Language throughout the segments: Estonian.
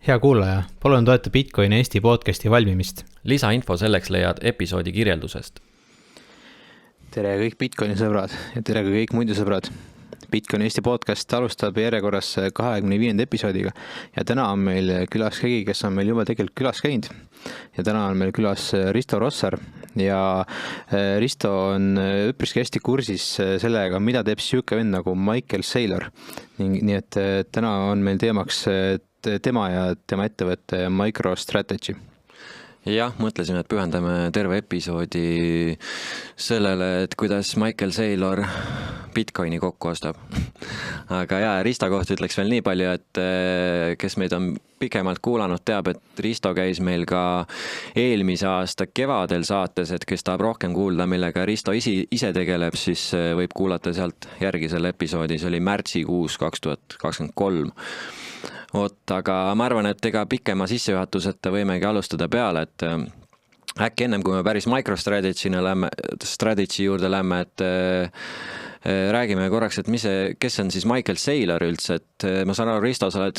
Hea kuulaja, palun toeta Bitcoini Eesti podcasti valmimist. Lisainfo selleks leiad episoodi kirjeldusest. Tere kõik Bitcoini sõbrad ja tere kõik muidu sõbrad. Bitcoini Eesti podcast alustab järjekorras 25. episoodiga ja täna on meil külas keegi, kes on meil juba tegelikult külas käinud. Ja täna on meil külas Risto Rossar ja Risto on üpriski hästi kursis sellega, mida teeb siuke vend nagu Michael Saylor. Nii et täna on meil teemaks tema ja tema ettevõtte MicroStrategy. Jah, mõtlesime, et pühendame terve episoodi sellele, et kuidas Michael Saylor Bitcoini kokku ostab. Aga Risto kohta ütleks veel nii palju, et kes meid on pikemalt kuulanud, teab, et Risto käis meil ka eelmise aasta kevadel saates, et kes tahab rohkem kuulda, millega Risto ise tegeleb, siis võib kuulata sealt järgi selle episoodi. See oli märtsikuus 2023. Aga ma arvan, et ega pikema sissejuhatuseta võimegi alustada peale, et äkki ennem, kui me päris MicroStrategy juurde lähme, et räägime korraks, et kes on siis Michael Saylor üldse, et ma saan aru, Risto, sa oled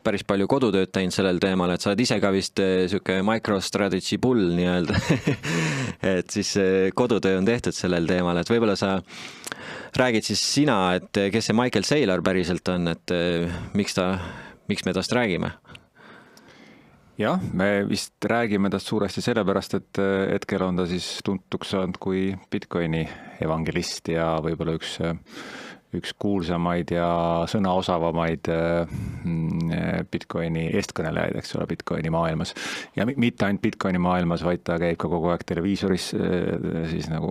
päris palju kodutööd teinud sellel teemal, et sa oled ise ka vist siuke MicroStrategy pull nii-öelda, et siis kodutöö on tehtud sellel teemal, et võib-olla sa räägid siis sina, et kes see Michael Saylor päriselt on, et miks me tast räägime? Jah, me vist räägime tast suuresti sellepärast, et hetkel on ta siis tuntuks saanud kui Bitcoini evangelist ja võib-olla üks kuulsamaid ja sõnaosavamaid Bitcoini eestkõnelejaid, eks ole, Bitcoini maailmas. Ja mitte ainult Bitcoini maailmas, vaid ta käib ka kogu aeg televiisoris siis nagu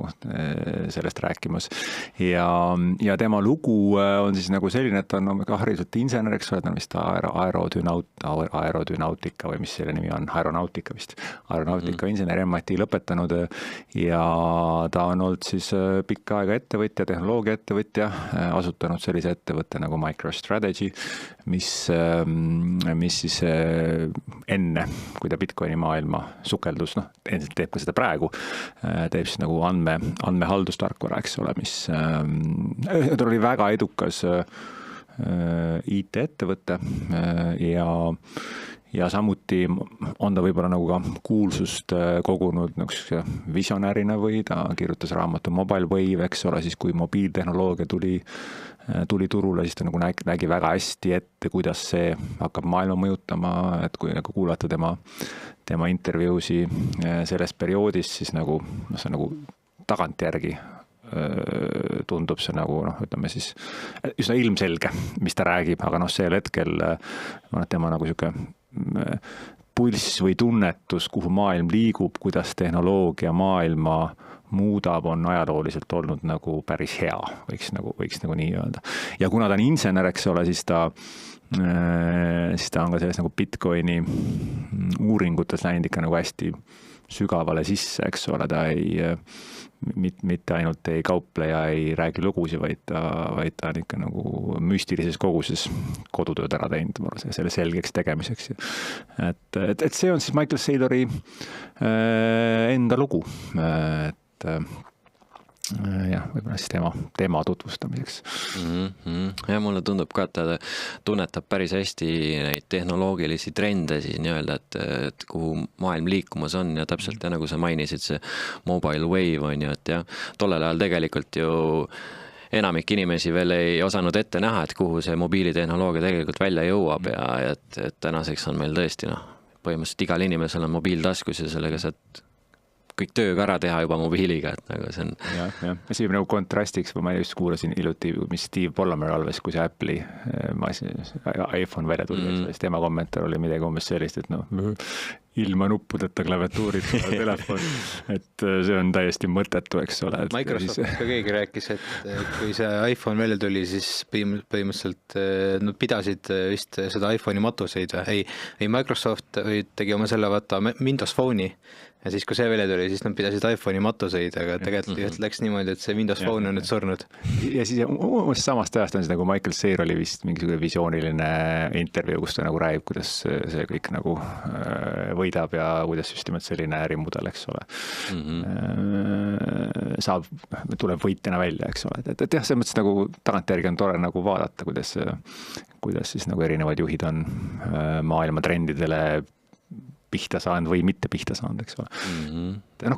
sellest rääkimas. Ja tema lugu on siis nagu selline, et ta on ka hariselt insener, eks ole, ta on vist aerodünautika või mis selle nimi on, aeronautika vist. Aeronautika insener MIT lõpetanud ja ta on olnud siis pikka aega ettevõtja, tehnoloogia ettevõtja, asutanud sellise ettevõtte nagu MicroStrategy, mis siis enne, kui ta Bitcoini maailma sukeldus, endiselt teeb ka seda praegu, teeb siis nagu andmehaldustarkvara, eks ole, mis ta oli väga edukas IT-ettevõtte ja samuti on ta võib-olla nagu ka kuulsust kogunud visionärina või ta kirjutas raamatu Mobile Wave, eks ole, siis kui mobiiltehnoloogia tuli turule, siis ta nagu nägi väga hästi ette, kuidas see hakkab maailma mõjutama, et kui nagu kuulata tema intervjuusi sellest perioodist, siis nagu, see nagu tagantjärgi tundub see nagu, ütleme siis, üsna ilmselge, mis ta räägib, aga sel hetkel tema nagu siuke pulss või tunnetus, kuhu maailm liigub, kuidas tehnoloogia maailma muudab, on ajalooliselt olnud nagu päris hea, võiks nagu nii öelda. Ja kuna ta on insener, eks ole, siis ta on ka selles nagu Bitcoini uuringutes läinud ikka nagu hästi sügavale sisse, eks ole, ta mitte ainult ei kauple ja ei räägi lugusi, vaid ta on ikka nagu müstilises koguses kodutööd ära teinud selle selgeks tegemiseks. Et see on siis Michael Saylori enda lugu, et jah, võib-olla siis tema tutvustamiseks. Ja mulle tundub ka, et ta tunnetab päris hästi neid tehnoloogilisi trende siis nii-öelda, et kuhu maailm liikumas on ja täpselt ja nagu sa mainisid, see Mobile Wave on ju, et jah, tollel ajal tegelikult ju enamik inimesi veel ei osanud ette näha, et kuhu see mobiilitehnoloogia tegelikult välja jõuab ja et tänaseks on meil tõesti põhimõtteliselt igal inimesel on mobiiltaskus ja sellega saad kõik tööga ära teha juba mobiiliga, et nagu see on. Ja see nagu kontrastiks, ma just kuulasin iluti, mis Steve Ballmer alves, kui see Apple'i iPhone välja tuli, siis tema kommentaar oli midagi umbes sellist, et ilma nuppudeta klaviatuurid telefon, et see on täiesti mõttetu, eks ole. Microsoft ka keegi rääkis, et kui see iPhone välja tuli, siis põhimõtteliselt nad pidasid vist seda iPhone'i matuseid. Ei, Microsoft tegi oma selle Windows Phone'i, ja siis, kui see välja tuli, siis nad pidasid iPhone'i matuseid, aga tegelikult läks niimoodi, et see Windows Phone on nüüd surnud. Ja siis samast ajast on see nagu Michael Saylor oli vist mingisugune visiooniline intervjuu, kus ta nagu räägib, kuidas see kõik nagu võidab ja kuidas just nimelt selline ärimudel, eks ole, tuleb võitjana välja, eks ole. Et jah, selles mõttes nagu tagantjärgi on tore nagu vaadata, kuidas siis nagu erinevad juhid on maailma trendidele pihta saanud või mitte pihta saanud, eks ole.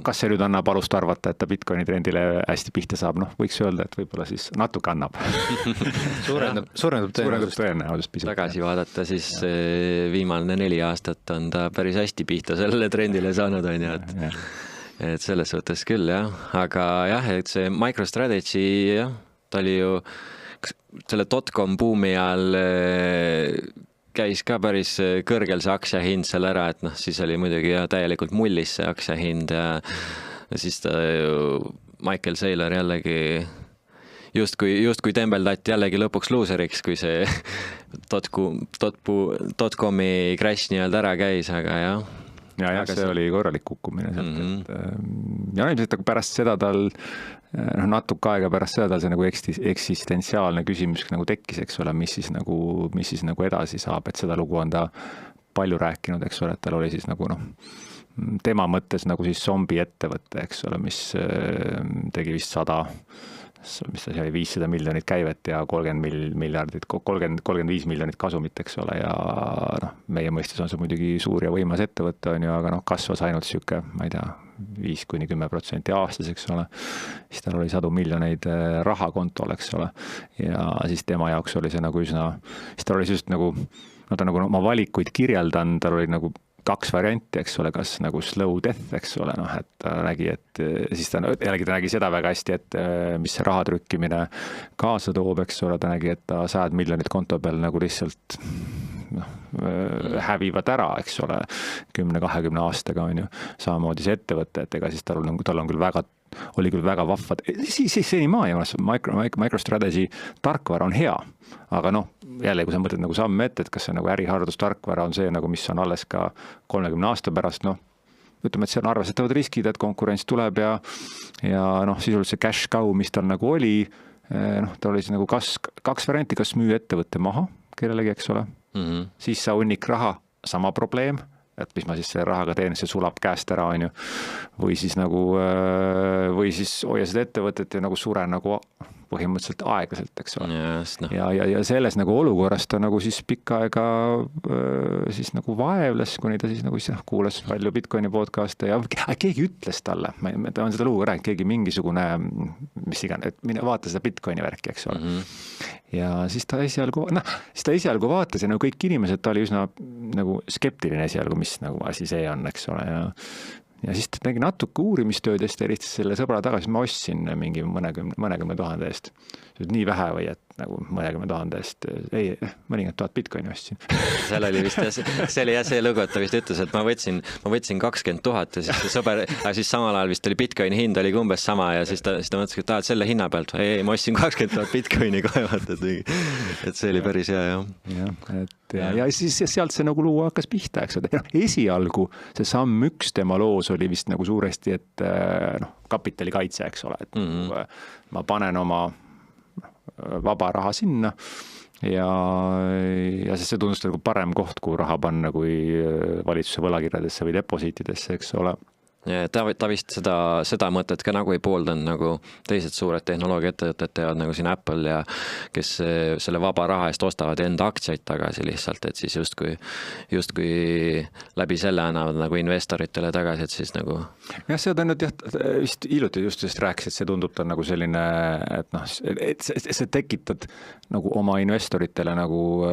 Kas see nüüd annab alust arvata, et ta Bitcoini trendile hästi pihta saab, võiks öelda, et võib-olla siis natuke annab. Suurendab tõenäosust pisut. Tagasi vaadata, siis viimane 4 aastat on ta päris hästi pihta sellele trendile saanud, on ju, et selles suhtes küll, jah. Aga jah, et see MicroStrategy, jah, ta oli ju selle .com buumi all käis ka päris kõrgel see aktsiahind seal ära, et siis oli muidugi täielikult mullis see aktsiahind ja siis ta Michael Saylor jällegi justkui tembeldati jällegi lõpuks looseriks, kui see .comi crash nii-öelda ära käis, aga jah. Ja see oli korralik kukkumine sealt. Ja ilmselt pärast seda tal natuke aega pärast seda tal see nagu eksistentsiaalne küsimus nagu tekkis, eks ole, mis siis nagu edasi saab, et seda lugu on ta palju rääkinud, eks ole, et tal oli siis nagu tema mõttes nagu siis zombi ettevõte, eks ole, mis tegi vist 500 miljonit käivet ja 35 miljonit kasumit, eks ole, ja meie mõistes on see muidugi suur ja võimas ettevõte, on ju, aga kasvas ainult siuke, ma ei tea, 5-10% aastas, eks ole, siis tal oli 100 miljoneid raha kontol, eks ole, ja siis tema jaoks oli see nagu üsna, siis tal oli just nagu, ta nagu oma valikuid kirjeldan, tal oli nagu 2 varianti, eks ole, kas nagu slow death, eks ole, et ta nägi, et siis ta nägi seda väga hästi, et mis see raha trükkimine kaasa toob, eks ole, ta nägi, et ta 100 miljonit konto peal nagu lihtsalt hävivad ära, eks ole, 10-20 aastaga on ju, samamoodi see ettevõte, et ega siis tal on küll väga vahvad, siis senimaani MicroStrategy tarkvara on hea, aga jälle, kui sa mõtled nagu samme ette, et kas see nagu ärihardus tarkvara on see nagu, mis on alles ka 30 aasta pärast, ütleme, et see on arvestatavad riskid, et konkurents tuleb ja sisuliselt see cash cow, mis tal nagu oli, ta oli siis nagu 2 varianti, kas müü ettevõtte maha kellelegi, eks ole, siis sa hunnik raha, sama probleem, et mis ma siis selle rahaga teen, see sulab käest ära, on ju, või siis hoia seda ettevõtet ja nagu sure nagu põhimõtteliselt aeglaselt, eks ole. Ja selles nagu olukorras ta nagu siis pikka aega siis nagu vaevles, kuni ta siis nagu kuulas palju Bitcoini podcast'e ja keegi ütles talle, ta on seda lugu rääkinud, keegi mingisugune, mis iganes, et mine vaata seda Bitcoini värki, eks ole. Ja siis ta esialgu vaatas ja nagu kõik inimesed, ta oli üsna nagu skeptiline esialgu, mis nagu asi see on, eks ole, ja siis ta tegi natuke uurimistööd ja siis ta helistas selle sõbra tagasi, ma ostsin mingi mõnekümne tuhande eest. Nii vähe või, et nagu mõnekümne tuhande eest, ei, mõningad 1000 Bitcoini ostsin. Seal oli vist, see oli see lugu, et ta vist ütles, et ma võtsin 20 000 ja siis see sõber, siis samal ajal vist oli Bitcoini hind oli umbes sama ja siis ta mõtles, et tahad selle hinna pealt, ei, ma ostsin 20 000 Bitcoini kaevalt, et see oli päris hea, jah. Ja siis sealt see nagu lugu hakkas pihta, eks ole. Esialgu see samm 1 tema loos oli vist nagu suuresti, et kapitali kaitse, eks ole, et ma panen oma vaba raha sinna ja see tundus nagu parem koht, kuhu raha panna kui valitsuse võlakirjadesse või deposiitidesse, eks ole. Ta vist seda mõtet ka nagu ei pooldan, nagu teised suured tehnoloogiaettevõtted teevad nagu siin Apple ja kes selle vaba raha eest ostavad enda aktsiaid tagasi lihtsalt, et siis justkui läbi selle annavad nagu investoritele tagasi, et siis nagu. Jah, see on nüüd vist hiljuti just rääkis, et see tundub ta nagu selline, et see tekitad nagu oma investoritele nagu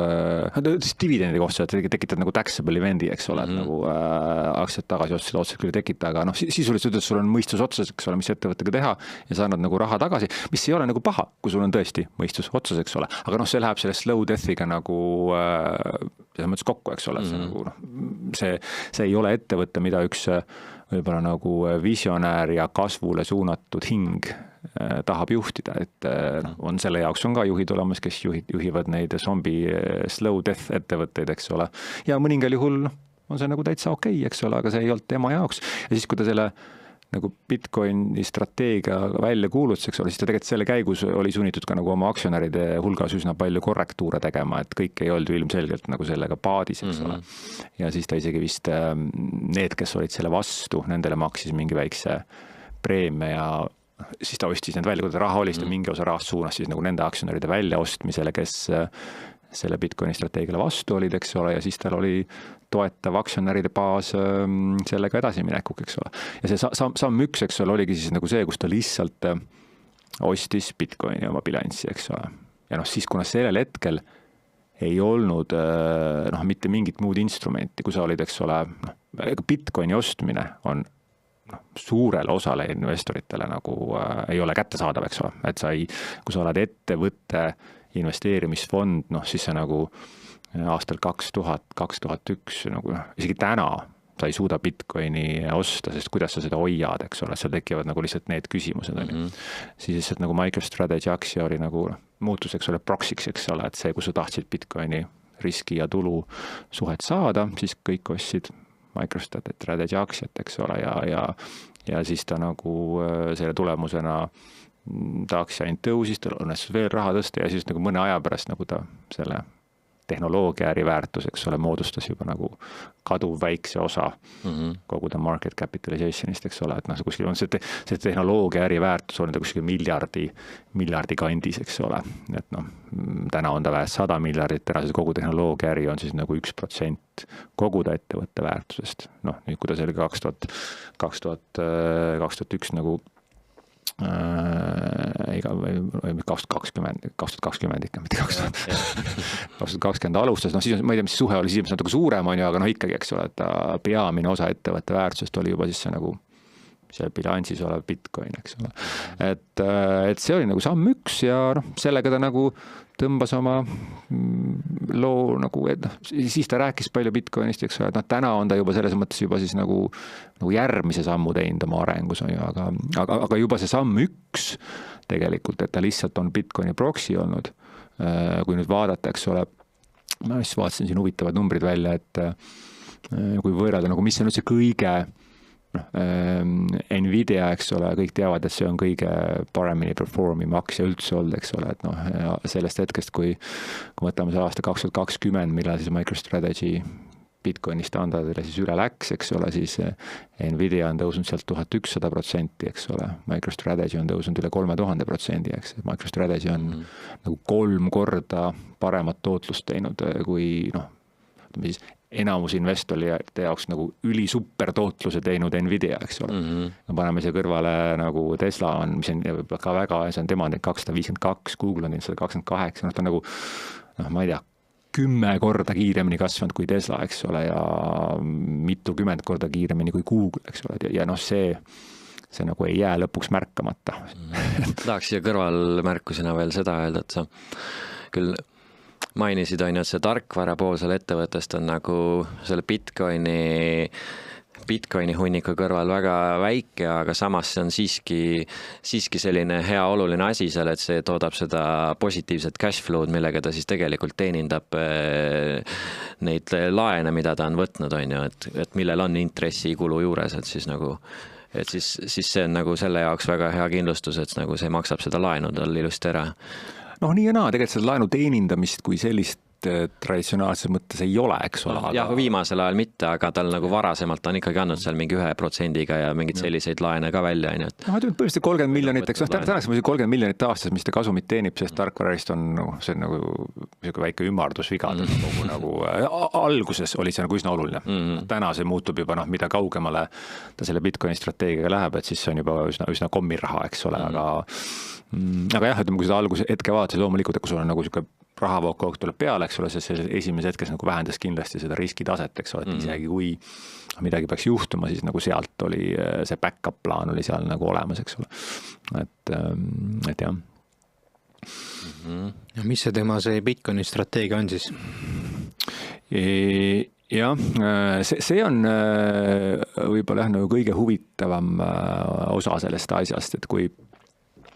dividendi kohta, et tekitad nagu taxable event'i, eks ole, et nagu aktsiad tagasi otseselt küll tekita, aga sisuliselt ütles, sul on mõistus otsas, eks ole, mis ettevõttega teha ja sa annad nagu raha tagasi, mis ei ole nagu paha, kui sul on tõesti mõistus otsas, eks ole, aga see läheb selle slow death'iga nagu selles mõttes kokku, eks ole, see ei ole ettevõte, mida üks võib-olla nagu visionäär ja kasvule suunatud hing tahab juhtida, et on selle jaoks on ka juhid olemas, kes juhivad neid zombi slow death ettevõtteid, eks ole, ja mõningal juhul on see nagu täitsa okei, eks ole, aga see ei olnud tema jaoks. Ja siis, kui ta selle nagu Bitcoini strateegia välja kuulutas, eks ole, siis ta tegelikult selle käigus oli sunnitud ka nagu oma aktsionäride hulgas üsna palju korrektuure tegema, et kõik ei olnud ju ilmselgelt nagu sellega paadis, eks ole. Ja siis ta isegi vist need, kes olid selle vastu, nendele maksis mingi väikse preemia ja siis ta ostis need välja, kui ta raha oli, siis ta mingi osa rahast suunas siis nagu nende aktsionäride väljaostmisele, kes selle Bitcoini strateegiale vastu olid, eks ole, ja siis tal oli toetav aktsionäride baas sellega edasiminekuk, eks ole. Ja see samm üks, eks ole, oligi siis nagu see, kus ta lihtsalt ostis Bitcoini oma bilanssi, eks ole. Ja siis kuna sellel hetkel ei olnud mitte mingit muud instrumenti, kui sa olid, eks ole, Bitcoini ostmine on suurele osale investoritele nagu ei ole kättesaadav, eks ole. Et kui sa oled ettevõtte investeerimisfond, siis see nagu aastal 2000, 2001, nagu isegi täna sa ei suuda Bitcoini osta, sest kuidas sa seda hoiad, eks ole, seal tekivad nagu lihtsalt need küsimused. Siis lihtsalt nagu MicroStrategy aktsia oli nagu muutus, eks ole, proxiks, eks ole, et see, kus sa tahtsid Bitcoini riski ja tulu suhet saada, siis kõik ostsid MicroStrategy aktsiat, eks ole, ja siis ta nagu selle tulemusena ta aktsia ainult tõusis, ta õnnestus veel raha tõsta ja siis nagu mõne aja pärast nagu ta selle tehnoloogia äriväärtus, eks ole, moodustas juba nagu kaduv väikse osa kogu ta market capitalizationist, eks ole, et kuskil on see tehnoloogia äriväärtus on ta kuskil miljardi kandis, eks ole, et täna on ta vähest 100 miljardit, täna see kogu tehnoloogia äri on siis nagu 1% kogu ta ettevõtte väärtusest. Nüüd kui ta see oli 2001 nagu 2020 ikka, mitte 2020 alustas, siis ma ei tea, mis suhe oli, siis natuke suurem on ju, aga ikkagi, eks ole, et ta peamine osa ettevõtte väärtusest oli juba siis see nagu see bilansis olev Bitcoin, eks ole. Et see oli nagu samm üks ja sellega ta nagu tõmbas oma loo nagu, siis ta rääkis palju Bitcoinist, eks ole, et täna on ta juba selles mõttes juba siis nagu järgmise sammu teinud oma arengus on ju, aga juba see samm üks tegelikult, et ta lihtsalt on Bitcoini proxy olnud, kui nüüd vaadata, eks ole, ma just vaatasin siin huvitavad numbrid välja, et kui võrrelda nagu, mis on üldse kõige Nvidia, eks ole, kõik teavad, et see on kõige paremini performima aktsia üldse olnud, eks ole, et sellest hetkest, kui võtame see aasta 2020, millal siis MicroStrategy Bitcoini standardile siis üle läks, eks ole, siis Nvidia on tõusnud sealt 1100%, eks ole, MicroStrategy on tõusnud üle 3000%, eks, MicroStrategy on nagu 3 korda paremat tootlust teinud, kui siis enamus investorite jaoks nagu ülisuper tootluse teinud Nvidia, eks ole. Paneme siia kõrvale nagu Tesla on, mis on ka väga, see on tema 252, Google on 128, ta on nagu, ma ei tea, 10 korda kiiremini kasvanud kui Tesla, eks ole, ja mitukümmend korda kiiremini kui Google, eks ole, ja see nagu ei jää lõpuks märkamata. Tahaks siia kõrvalmärkusena veel seda öelda, et sa küll mainisid on ju, et see tarkvara pool selle ettevõttest on nagu selle Bitcoini hunniku kõrval väga väike, aga samas see on siiski selline hea oluline asi seal, et see toodab seda positiivset cash flow'd, millega ta siis tegelikult teenindab neid laene, mida ta on võtnud, on ju, et millel on intressikulu juures, et siis nagu siis see on nagu selle jaoks väga hea kindlustus, et nagu see maksab seda laenu tal ilusti ära. Nii ja naa, tegelikult seda laenu teenindamist kui sellist traditsionaalses mõttes ei ole, eks ole. Jah, viimasel ajal mitte, aga tal nagu varasemalt on ikkagi andnud seal mingi 1%-ga ja mingid selliseid laene ka välja. Põhimõtteliselt 30 miljonit, eks tänaks 30 miljonit aastas, mis ta kasumit teenib, sest tarkvararist on see on nagu väike ümardusviga. Nagu alguses oli see nagu üsna oluline. Täna see muutub juba, mida kaugemale ta selle Bitcoini strateegiaga läheb, et siis see on juba üsna kommiraha, eks ole, aga jah, ütleme, kui seda alguse hetke vaatasid, loomulikult, kui sul on nagu siuke rahavoog tuleb peale, eks ole, see esimese hetkes nagu vähendas kindlasti seda riskitaset, eks ole, et isegi kui midagi peaks juhtuma, siis nagu sealt oli see back-up plaan oli seal nagu olemas, eks ole. Et jah. Ja mis see tema see Bitcoini strateegia on siis? Jah, see on võib-olla nagu kõige huvitavam osa sellest asjast, et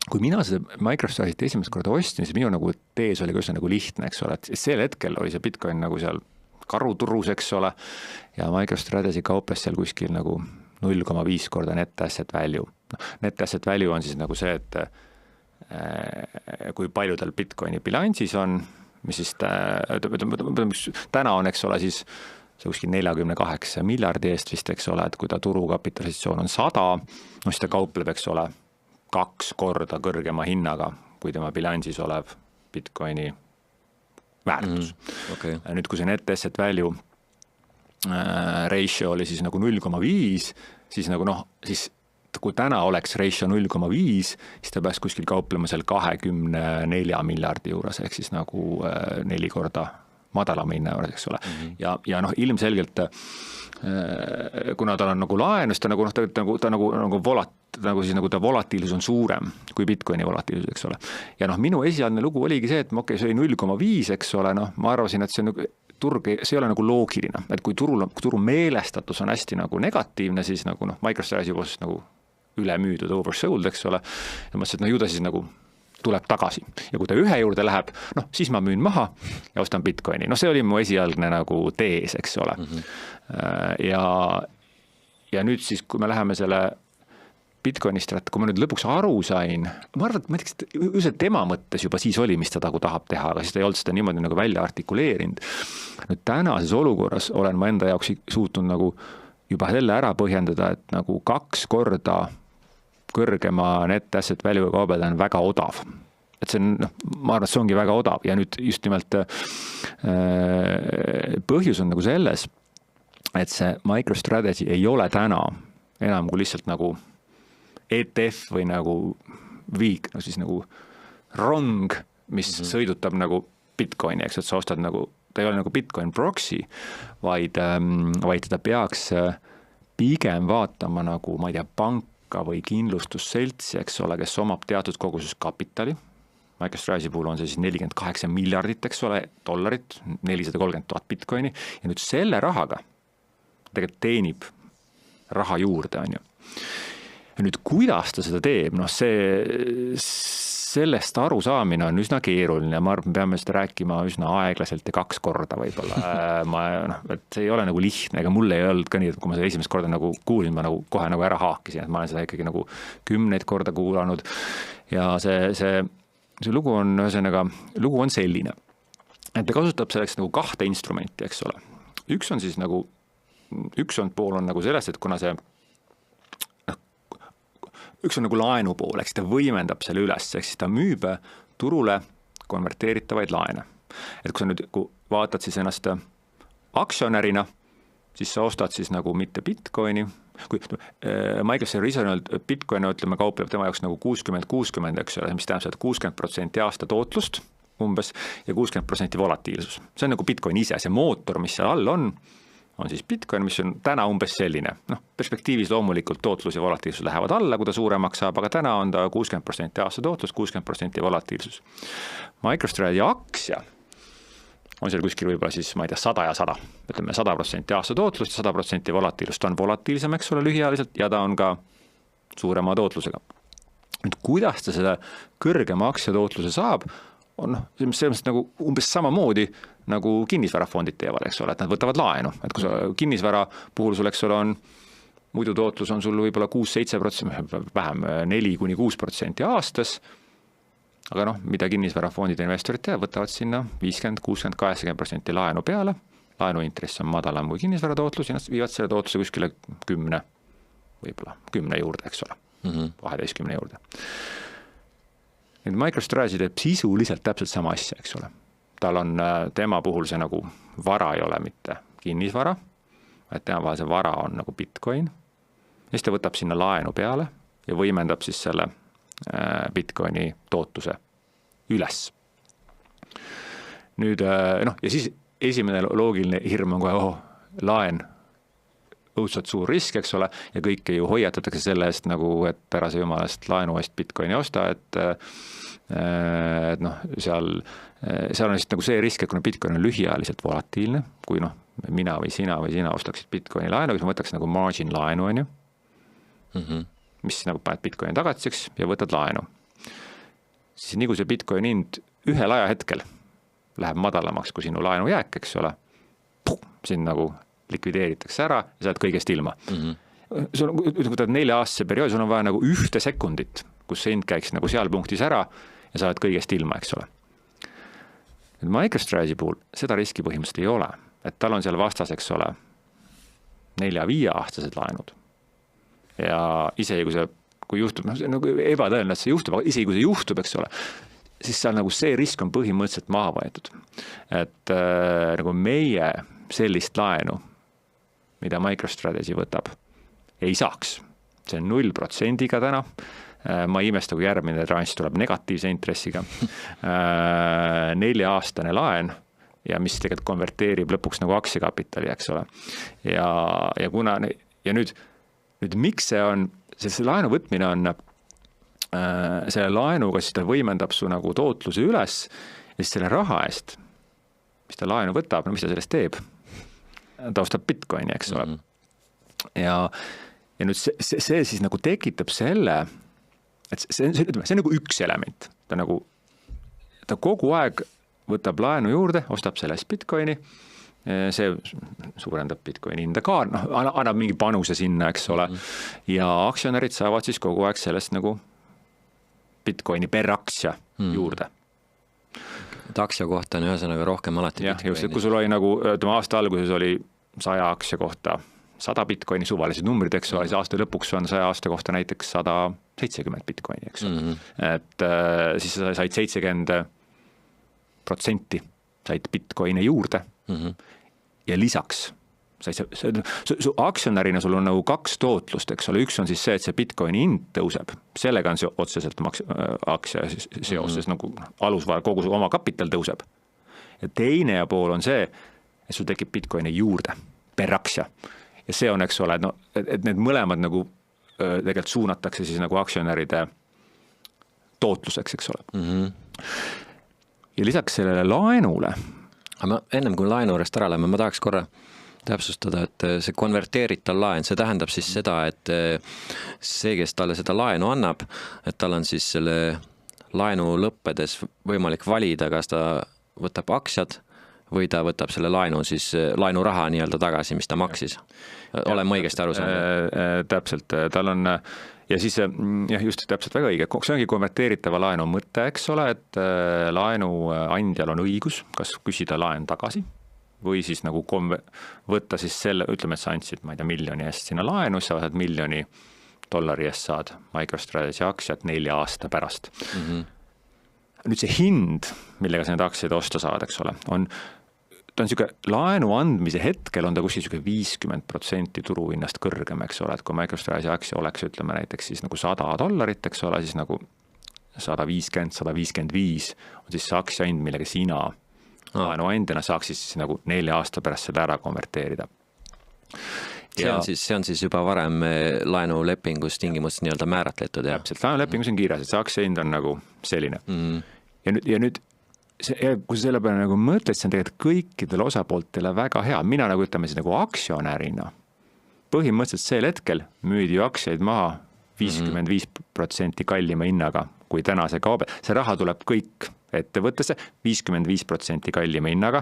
kui mina seda MicroStrategy esimest korda ostsin, siis minu nagu tees oli ka üsna nagu lihtne, eks ole, et sel hetkel oli see Bitcoin nagu seal karuturus, eks ole, ja MicroStrategy kauples seal kuskil nagu 0,5 korda net asset value. Net asset value on siis nagu see, et kui palju tal Bitcoini bilansis on, mis siis täna on, eks ole, siis see kuskil 48 miljardi eest vist, eks ole, et kui ta turukapitalisatsioon on 100, no siis ta kaupleb, eks ole, 2 korda kõrgema hinnaga, kui tema bilansis olev Bitcoini väärtus. Okay. Nüüd, kui see net asset value ratio oli siis nagu 0,5, siis nagu siis kui täna oleks ratio 0,5, siis ta peaks kuskil kauplema seal 24 miljardi juures, ehk siis nagu 4 korda madalama hinna juures, eks ole. Ja ilmselgelt, kuna tal on nagu laen, siis ta volatiilsus on suurem kui Bitcoini volatiilsus, eks ole. Ja minu esialgne lugu oligi see, et see oli 0,5, eks ole, ma arvasin, et see on turg, see ei ole nagu loogiline, et kui turu meelestatus on hästi nagu negatiivne, siis nagu MicroStrategy juba nagu ülemüüdud, oversold, eks ole, ja mõtlesin, et ju ta siis nagu tuleb tagasi. Ja kui ta 1 juurde läheb, siis ma müün maha ja ostan Bitcoini. See oli mu esialgne nagu tees, eks ole. Ja nüüd siis, kui me läheme selle Bitcoinist, kui ma nüüd lõpuks aru sain, ma arvan, et ma teaks, tema mõttes juba siis oli, mis ta tahab teha, aga siis ta ei olnud seda niimoodi nagu välja artikuleerinud. Nüüd tänases olukorras olen ma enda jaoks suutnud nagu juba selle ära põhjendada, et nagu 2 korda kõrgema net asset value kaubelda on väga odav. Et see on, ma arvan, et see ongi väga odav ja nüüd just nimelt põhjus on nagu selles, et see MicroStrategy ei ole täna enam kui lihtsalt nagu ETF või nagu viik, siis nagu rong, mis sõidutab nagu Bitcoini, eks, et sa ostad nagu, ta ei ole nagu Bitcoin proxy, vaid teda peaks pigem vaatama nagu, ma ei tea, panka või kindlustusseltsi, eks ole, kes omab teatud koguses kapitali. MicroStrategy puhul on see siis 48 miljardit, eks ole, dollarit, 430 000 Bitcoini ja nüüd selle rahaga tegelikult teenib raha juurde, on ju. Ja nüüd kuidas ta seda teeb, sellest aru saamine on üsna keeruline ja ma arvan, peame seda rääkima üsna aeglaselt ja 2 korda võib-olla. Et see ei ole nagu lihtne, ega mulle ei olnud ka nii, et kui ma seda esimest korda nagu kuulsin, ma nagu kohe nagu ära haakisin, et ma olen seda ikkagi nagu 10 korda kuulanud ja see lugu on selline, et ta kasutab selleks nagu 2 instrumenti, eks ole. Üks on pool on nagu sellest, et kuna see üks on nagu laenu pool, eks ta võimendab selle üles, eks siis ta müüb turule konverteeritavaid laene. Et kui sa nüüd vaatad siis ennast aktsionärina, siis sa ostad siis nagu mitte Bitcoini, kui MicroStrategy ise on olnud Bitcoin, ütleme, kaupleb tema jaoks nagu 60-60, eks ole, mis tähendab, et 60% aasta tootlust umbes ja 60% volatiilsus. See on nagu Bitcoin ise, see mootor, mis seal all on siis Bitcoin, mis on täna umbes selline. Perspektiivis loomulikult tootlus ja volatiilsus lähevad alla, kui ta suuremaks saab, aga täna on ta 60% aasta tootlus, 60% volatiilsus. MicroStrategy aktsia on seal kuskil võib-olla siis, ma ei tea, 100 ja 100. Ütleme 100% aasta tootlust ja 100% volatiilust. Ta on volatiilsem, eks ole, lühiajaliselt ja ta on ka suurema tootlusega. Nüüd, kuidas ta seda kõrgema aktsia tootluse saab, on selles nagu umbes samamoodi nagu kinnisvarafondid teevad, eks ole, et nad võtavad laenu. Et kui sa kinnisvara puhul sul, eks ole, on muidu tootlus on sul võib-olla 6-7%, vähem 4-6% aastas, aga mida kinnisvarafondid ja investorid teevad, võtavad sinna 50-60-80% laenu peale, laenuintress on madalam kui kinnisvara tootlus ja nad viivad selle tootluse kuskile 10, võib-olla 10 juurde, eks ole, 12 juurde. Nüüd MicroStrategy teeb sisuliselt täpselt sama asja, eks ole. Tal on tema puhul see nagu vara ei ole mitte kinnisvara, et tema vahel see vara on nagu Bitcoin. Ja siis ta võtab sinna laenu peale ja võimendab siis selle Bitcoini tootuse üles. Nüüd, ja siis esimene loogiline hirm on kohe, laen, õudselt suur risk, eks ole, ja kõike ju hoiatatakse selle eest nagu, et ära see jumalast laenu eest Bitcoini osta, et seal on lihtsalt nagu see risk, et kuna Bitcoin on lühiajaliselt volatiilne, kui mina või sina ostaksid Bitcoini laenu, siis ma võtaks nagu margin laenu, on ju, mis nagu paned Bitcoini tagatiseks ja võtad laenu. Siis nii kui see Bitcoin hind ühel ajahetkel läheb madalamaks kui sinu laenu jääk, eks ole, sind nagu likvideeritakse ära ja sa oled kõigest ilma. Sul on, kui ta 4-aastase perioodi, sul on vaja nagu 1 sekundit, kus see hind käiks nagu seal punktis ära ja sa oled kõigest ilma, eks ole. Nüüd MicroStrategy puhul seda riski põhimõtteliselt ei ole, et tal on seal vastas, eks ole, 4-5-aastased laenud. Ja isegi kui juhtub, see on nagu ebatõenäoline, et see juhtub, aga isegi kui see juhtub, eks ole, siis seal nagu see risk on põhimõtteliselt maha võetud. Et nagu meie sellist laenu, mida MicroStrategy võtab, ei saaks. See on 0%-ga täna. Ma ei imesta, kui järgmine tranš tuleb negatiivse intressiga. 4-aastane laen ja mis tegelikult konverteerib lõpuks nagu aktsiakapitali, eks ole. Ja nüüd miks see on, see laenu võtmine on, selle laenuga siis ta võimendab su nagu tootluse üles ja siis selle raha eest, mis ta laenu võtab, no mis ta sellest teeb? Ta ostab Bitcoini, eks ole. Ja nüüd see siis nagu tekitab selle, et see on nagu üks element. Ta kogu aeg võtab laenu juurde, ostab sellest Bitcoini, see suurendab Bitcoini hinda ka, annab mingi panuse sinna, eks ole. Ja aktsionärid saavad siis kogu aeg sellest nagu Bitcoini per aktsia juurde. Et aktsia kohta on ühesõnaga rohkem alati Bitcoini. Just, kui sul oli nagu, aasta alguses oli 100 aktsia kohta 100 Bitcoini suvalised numbrid, eks ole, siis aasta lõpuks on 100 aasta kohta näiteks 170 Bitcoini, eks ole. Et siis sa said 70% said Bitcoini juurde ja lisaks su aktsionärina sul on nagu 2 tootlust, eks ole, üks on siis see, et see Bitcoini hind tõuseb, sellega on see otseselt aktsia seoses nagu alusvara, kogu su oma kapital tõuseb. Ja teine pool on see, et sul tekib Bitcoini juurde per aktsia. Ja see on, eks ole, et need mõlemad nagu tegelikult suunatakse siis nagu aktsionäride tootluseks, eks ole. Ja lisaks sellele laenule. Aga ennem kui laenu juurest ära lähme, ma tahaks korra täpsustada, et see konverteeritav laen, see tähendab siis seda, et see, kes talle seda laenu annab, et tal on siis selle laenu lõppedes võimalik valida, kas ta võtab aktsiad või ta võtab selle laenu, siis laenuraha nii-öelda tagasi, mis ta maksis. Olen ma õigesti aru saanud? Täpselt, tal on, ja siis just täpselt väga õige, see ongi konverteeritava laenu mõte, eks ole, et laenu andjal on õigus, kas küsida laen tagasi või siis nagu võtta siis selle, ütleme, et sa andsid, ma ei tea, $1 000 eest sinna laenu, sa saad $1 000 eest saad MicroStrategy aktsiat 4 aasta pärast. Nüüd see hind, millega sa need aktsiaid osta saad, eks ole, ta on siuke laenu andmise hetkel on ta kuskil siuke 50% turuhinnast kõrgem, eks ole, et kui MicroStrategy aktsia oleks, ütleme näiteks siis nagu $100, eks ole, siis nagu 150, 155 on siis see aktsia hind, millega sina laenu andjana saaks siis nagu 4 aasta pärast seda ära konverteerida. See on siis juba varem laenulepingus tingimus nii-öelda määratletud. Täpselt, laenulepingus on kirjas, et see aktsia hind on nagu selline. Ja nüüd kui sa selle peale nagu mõtled, see on tegelikult kõikidele osapooltele väga hea. Mina nagu ütleme siis nagu aktsionärina. Põhimõtteliselt sel hetkel müüdi ju aktsiaid maha 55% kallima hinnaga, kui täna see kaob. See raha tuleb kõik ettevõttesse 55% kallima hinnaga,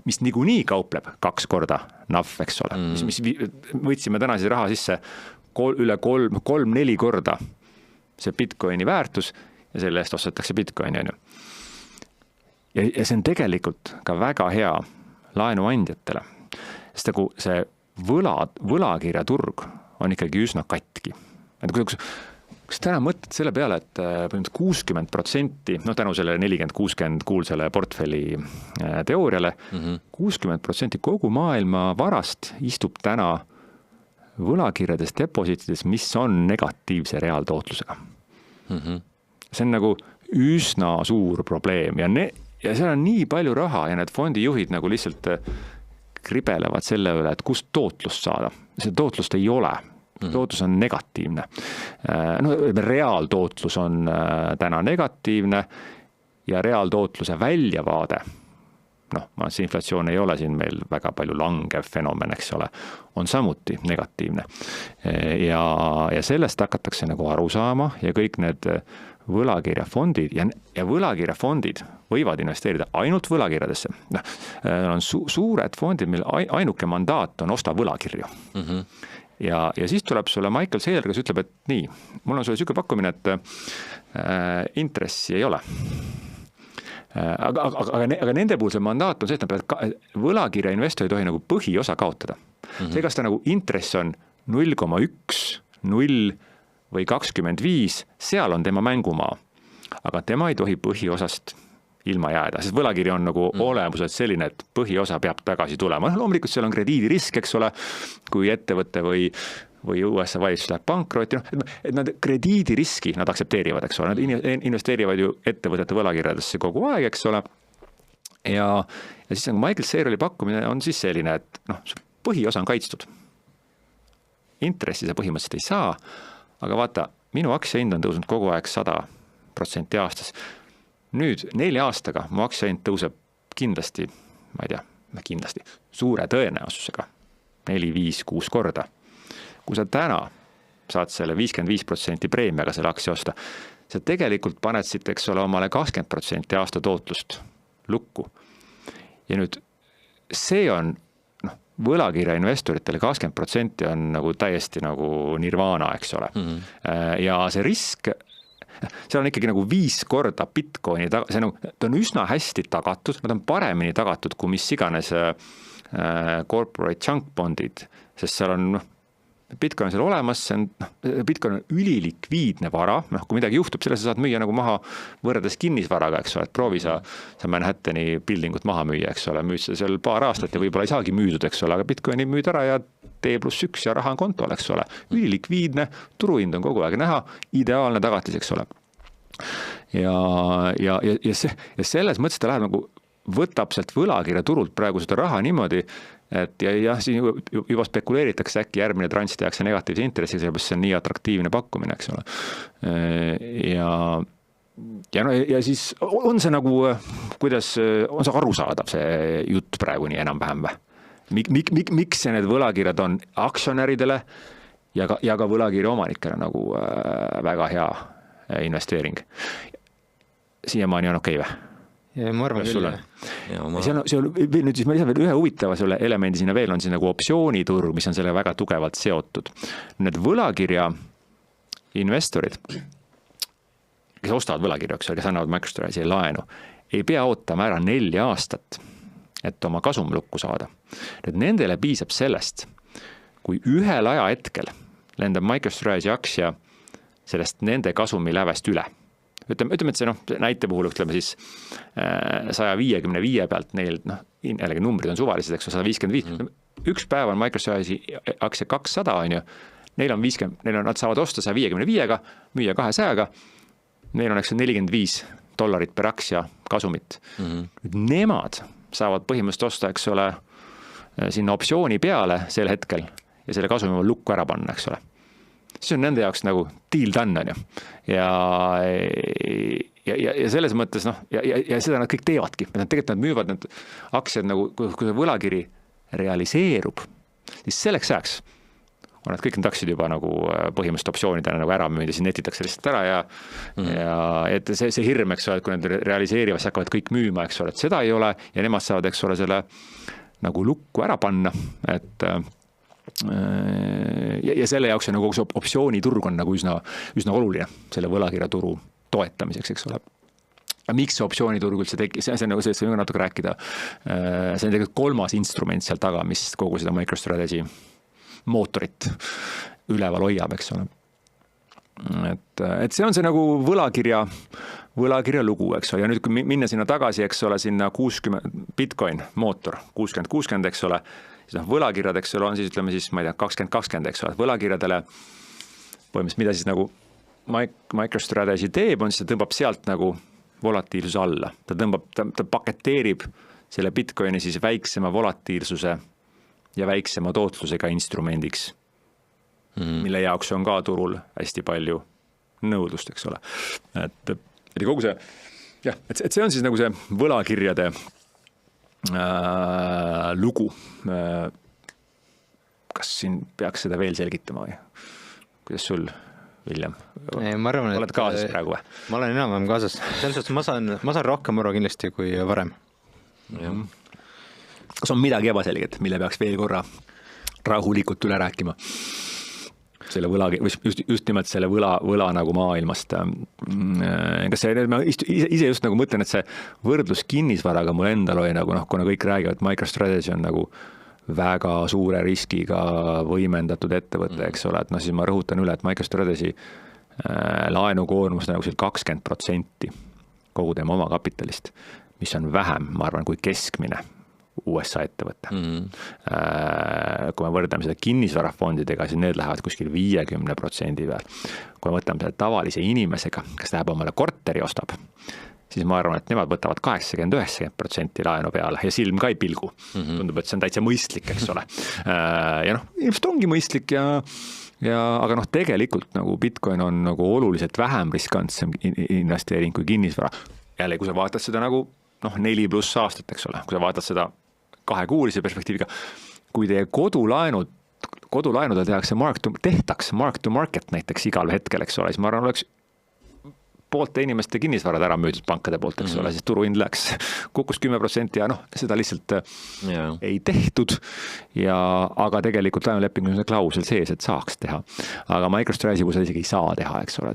mis niikuinii kaupleb 2 korda NAV, eks ole. Mis võtsime täna siis raha sisse üle 3-4 korda see Bitcoini väärtus ja selle eest ostetakse Bitcoini. Ja see on tegelikult ka väga hea laenuandjatele, sest nagu see võlakirjaturg on ikkagi üsna katki. Et kui täna mõtled selle peale, et 60%, tänu selle 40-60 kuulsele portfelli teooriale, 60% kogu maailma varast istub täna võlakirjades depositides, mis on negatiivse reaaltootlusega. See on nagu üsna suur probleem ja seal on nii palju raha ja need fondijuhid nagu lihtsalt kribelevad selle üle, et kust tootlust saada. See tootlust ei ole. Tootlus on negatiivne. Reaaltootlus on täna negatiivne ja reaaltootluse väljavaade see inflatsioon ei ole siin meil väga palju langev fenomen, eks ole, on samuti negatiivne. Ja sellest hakatakse nagu aru saama ja kõik need võlakirjafondid ja võlakirjafondid võivad investeerida ainult võlakirjadesse. On suured fondid, mille ainuke mandaat on osta võlakirju. Ja siis tuleb sulle Michael Saylor, kes ütleb, et nii, mul on sulle selline pakkumine, et intressi ei ole. Aga nende puhul see mandaat on see, et nad peavad võlakirja investor ei tohi nagu põhiosa kaotada. See, kas ta nagu intress on 0,1, 0 või 25, seal on tema mängumaa. Aga tema ei tohi põhiosast ilma jääda, sest võlakiri on nagu olemuselt selline, et põhiosa peab tagasi tulema. Loomulikult seal on krediidirisk, eks ole, kui ettevõte või USA valitsus läheb pankrotti, et nad krediidiriski nad aksepteerivad, eks ole, nad investeerivad ju ettevõtete võlakirjadesse kogu aeg, eks ole. Ja siis nagu Michael Saylori pakkumine on siis selline, et põhiosa on kaitstud. Intressi sa põhimõtteliselt ei saa, aga vaata, minu aktsiahind on tõusnud kogu aeg 100% aastas. Nüüd 4 aastaga mu aktsiahind tõuseb kindlasti, ma ei tea, kindlasti suure tõenäosusega 4, 5, 6 korda. Kui sa täna saad selle 55% preemiaga selle aktsia osta, sa tegelikult paned siit, eks ole, omale 20% aasta tootlust lukku. Ja nüüd see on võlakirja investoritele 20% on nagu täiesti nagu nirvana, eks ole. Ja see risk, seal on ikkagi nagu 5 korda Bitcoini, ta on üsna hästi tagatud, nad on paremini tagatud kui mis iganes corporate junk bondid, sest seal on Bitcoin on seal olemas, Bitcoin on ülilikviidne vara, kui midagi juhtub, selle sa saad müüa nagu maha võrreldes kinnisvaraga, eks ole, et proovi sa Manhattani buildingut maha müüa, eks ole, müüd seal paar aastat ja võib-olla ei saagi müüdud, eks ole, aga Bitcoini müüd ära ja T+1 ja raha on kontol, eks ole, ülilikviidne, turuhind on kogu aeg näha, ideaalne tagatis, eks ole. Ja selles mõttes ta läheb nagu, võtab sealt võlakirja turult praegu seda raha niimoodi, et ja siin juba spekuleeritakse äkki järgmine transs tehakse negatiivse intressi, sellepärast see on nii atraktiivne pakkumine, eks ole. Ja siis on see nagu, kuidas on see arusaadav see jutt praegu nii enam-vähem või? Miks need võlakirjad on aktsionäridele ja ka võlakirja omanikele nagu väga hea investeering? Siiamaani on okei või? Ja ma arvan küll. Nüüd siis ma lisan veel ühe huvitava selle elemendi sinna veel, on siin nagu optsiooniturg, mis on selle väga tugevalt seotud. Need võlakirja investorid, kes ostavad võlakirja, kes annavad MicroStrategy laenu, ei pea ootama ära 4 aastat, et oma kasum lukku saada. Nüüd nendele piisab sellest, kui ühel ajahetkel lendab MicroStrategy aktsia sellest nende kasumi lävest üle. Ütleme, et see näite puhul ütleme siis 155 pealt neil, jällegi numbrid on suvalised, eks 155. Üks päev on MicroStrategy aktsia 200 on ju, nad saavad osta 155-ga, müüa 200-ga, neil on eks $45 per aktsia kasumit. Nemad saavad põhimõtteliselt osta, eks ole, sinna optsiooni peale sel hetkel ja selle kasumi on lukku ära panna, eks ole. See on nende jaoks nagu deal done on ju. Ja selles mõttes, ja seda nad kõik teevadki. Tegelikult nad müüvad need aktsiad nagu, kui see võlakiri realiseerub, siis selleks ajaks on nad kõik need aktsiad juba nagu põhimõtteliselt optsioonidena nagu ära müüd ja siin netitakse lihtsalt ära ja et see hirm, eks ole, et kui nad realiseerivad, siis hakkavad kõik müüma, eks ole, et seda ei ole ja nemad saavad, eks ole, selle nagu lukku ära panna, et ja selle jaoks on nagu optsiooniturg on nagu üsna oluline selle võlakirjaturu toetamiseks, eks ole. Miks see optsiooniturg üldse tegi, see on nagu see, võime natuke rääkida, see on tegelikult 3. instrument seal taga, mis kogu seda MicroStrategy mootorit üleval hoiab, eks ole. Et see on see nagu võlakirja lugu, eks ole, ja nüüd kui minna sinna tagasi, eks ole, sinna 60 Bitcoin mootor, 60-60, eks ole, siis võlakirjad, eks ole, on siis ütleme siis, ma ei tea, 20-20, eks ole, võlakirjadele põhimõtteliselt, mida siis nagu MicroStrategy teeb, on siis ta tõmbab sealt nagu volatiilsuse alla. Ta paketeerib selle Bitcoini siis väiksema volatiilsuse ja väiksema tootlusega instrumendiks, mille jaoks on ka turul hästi palju nõudlust, eks ole. Et kogu see, jah, et see on siis nagu see võlakirjade lugu. Kas siin peaks seda veel selgitama või? Kuidas sul, William? Ma arvan, oled kaasas praegu või? Ma olen enam-vähem kaasas. Selles suhtes ma saan rohkem aru kindlasti kui varem. Kas on midagi ebaselget, mille peaks veel korra rahulikult üle rääkima? Selle just nimelt selle võla nagu maailmast. Kas see, ma ise just nagu mõtlen, et see võrdlus kinnisvaraga mul endal oli nagu, kuna kõik räägivad, et MicroStrategy on nagu väga suure riskiga võimendatud ettevõte, eks ole, et siis ma rõhutan üle, et MicroStrategy laenukoormus nagu 20% kogu tema oma kapitalist, mis on vähem, ma arvan, kui keskmine USA ettevõte. Kui me võrdleme seda kinnisvarafondidega, siis need lähevad kuskil 50% peal. Kui me võtame seda tavalise inimesega, kes läheb omale korteri ostab, siis ma arvan, et nemad võtavad 80-90% laenu peale ja silm ka ei pilgu. Tundub, et see on täitsa mõistlik, eks ole. Ja ilmselt ongi mõistlik aga tegelikult nagu Bitcoin on nagu oluliselt vähem riskantsem investeering kui kinnisvara. Jälle, kui sa vaatad seda nagu 4+ aastat, eks ole, kui sa vaatad seda 2-kuulise perspektiiviga, kui teie kodulaenudel tehtakse mark to market näiteks igal hetkel, eks ole, siis ma arvan, oleks poolte inimeste kinnisvarad ära müüdud pankade poolt, eks ole, siis turuhind läks kukkus 10% ja seda lihtsalt ei tehtud, aga tegelikult laenulepingus on klausel sees, et saaks teha. Aga MicroStrategy puhul seda isegi ei saa teha, eks ole,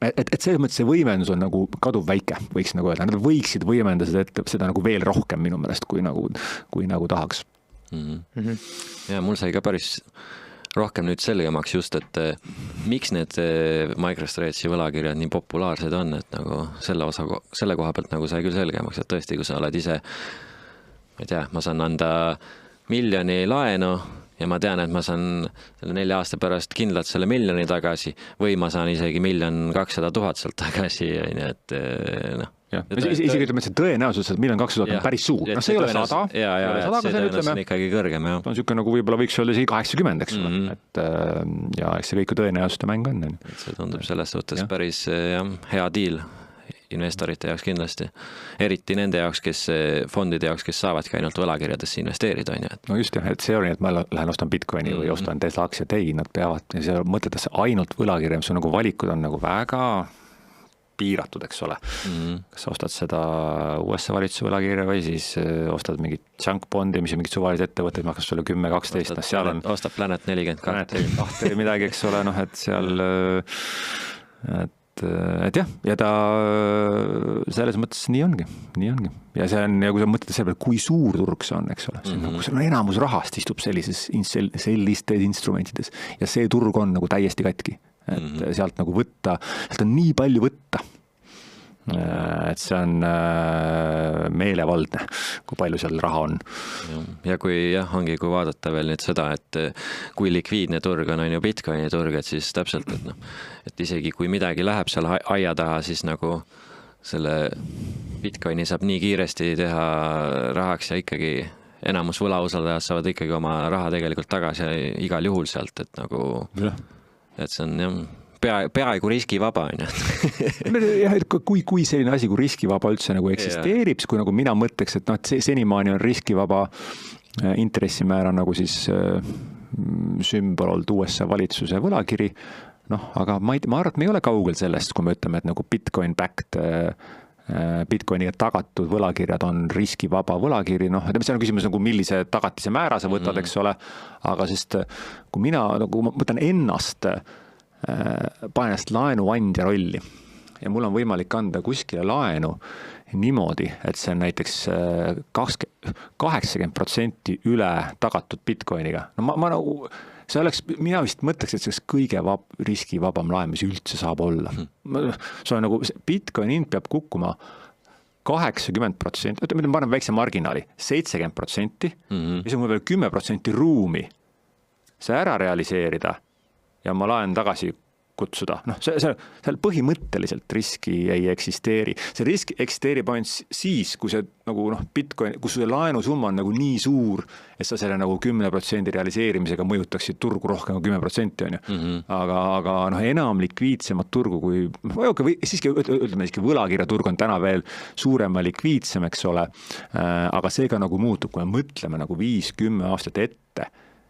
et selles mõttes see võimendus on nagu kaduv väike, võiks nagu öelda, nad võiksid võimendada seda nagu veel rohkem minu meelest, kui nagu tahaks. Ja mul sai ka päris rohkem nüüd selgemaks just, et miks need MicroStrategy võlakirjad nii populaarsed on, et nagu selle koha pealt nagu sai küll selgemaks, et tõesti, kui sa oled ise, ma ei tea, ma saan anda 1 miljoni laenu ja ma tean, et ma saan selle 4 aasta pärast kindlalt selle 1 miljoni tagasi või ma saan isegi 1 200 000 sealt tagasi, et isegi ütleme, et see tõenäosus, et 1 200 000 on päris suur. See ei ole 100. See tõenäosus on ikkagi kõrgem. See on niisugune nagu võib-olla võiks olla isegi 80, eks ole. Ja eks see kõik tõenäosuste mäng on. See tundub selles suhtes päris hea deal investorite jaoks kindlasti. Eriti nende jaoks, fondide jaoks, kes saavadki ainult võlakirjadesse investeerida. No just jah, et see oli, et ma lähen ostan Bitcoini või ostan Tesla aktsiat, ei, nad peavad, ja see mõtletakse ainult võlakirja, mis on nagu valikud on nagu väga piiratud, eks ole. Kas sa ostad seda USA valitsuse võlakirja või siis ostad mingit junk bondi, mis on mingid suvalised ettevõtted, maksab sulle 10-12. Ostad Planet 42. Midagi, eks ole, et seal et jah, ja ta selles mõttes nii ongi. Ja see on, ja kui sa mõtled selle peale, kui suur turg see on, eks ole, see on nagu see enamus rahast istub sellistes instrumentides ja see turg on nagu täiesti katki, et sealt nagu võtta, sealt on nii palju võtta, et see on meelevaldne, kui palju seal raha on. Ja kui ongi, kui vaadata veel nüüd seda, et kui likviidne turg on ju Bitcoini turg, et siis täpselt, et isegi kui midagi läheb seal aia taha, siis nagu selle Bitcoini saab nii kiiresti teha rahaks ja ikkagi enamus võlausaldajad saavad ikkagi oma raha tegelikult tagasi igal juhul sealt, et nagu, et see on peaaegu riskivaba on. Jah, et kui selline asi kui riskivaba üldse nagu eksisteerib, siis kui nagu mina mõtleks, et see senimaani on riskivaba intressimäär on nagu siis sümbol olnud USA valitsuse võlakiri, aga ma arvan, et me ei ole kaugel sellest, kui me ütleme, et nagu Bitcoiniga tagatud võlakirjad on riskivaba võlakiri, see on küsimus nagu millise tagatise määra sa võtad, eks ole, aga sest kui mina nagu mõtlen ennast, panen ennast laenuandja rolli ja mul on võimalik anda kuskile laenu niimoodi, et see on näiteks 80% üle tagatud Bitcoiniga. See oleks, mina vist mõtleks, et see oleks kõige riskivabam laen, mis üldse saab olla. See on nagu, Bitcoini hind peab kukkuma 80%, ma panen väikse marginaali, 70%, mis on veel 10% ruumi see ära realiseerida ja ma laen tagasi kutsuda, noh, seal põhimõtteliselt riski ei eksisteeri. See risk eksisteerib ainult siis, kui see nagu noh, Bitcoin, kus see laenusumma on nagu nii suur, et sa selle nagu 10% realiseerimisega mõjutaksid turgu rohkem kui 10% on ju. Aga noh, enam likviidsemat turgu kui, või siiski ütleme siiski võlakirjaturg on täna veel suurema likviidsem, eks ole. Aga seega nagu muutub, kui me mõtleme nagu 5-10 aastat ette,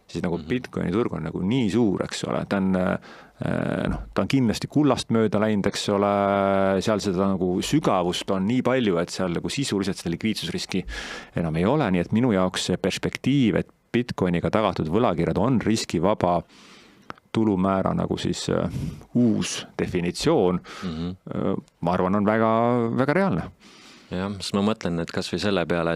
siis nagu Bitcoini turg on nagu nii suur, eks ole, ta on kindlasti kullast mööda läinud, eks ole, seal seda nagu sügavust on nii palju, et seal nagu sisuliselt seda likviidsusriski enam ei ole, nii et minu jaoks see perspektiiv, et Bitcoiniga tagatud võlakirjad on riskivaba tulumäära nagu siis uus definitsioon, ma arvan, on väga, väga reaalne. Jah, sest ma mõtlen, et kas või selle peale,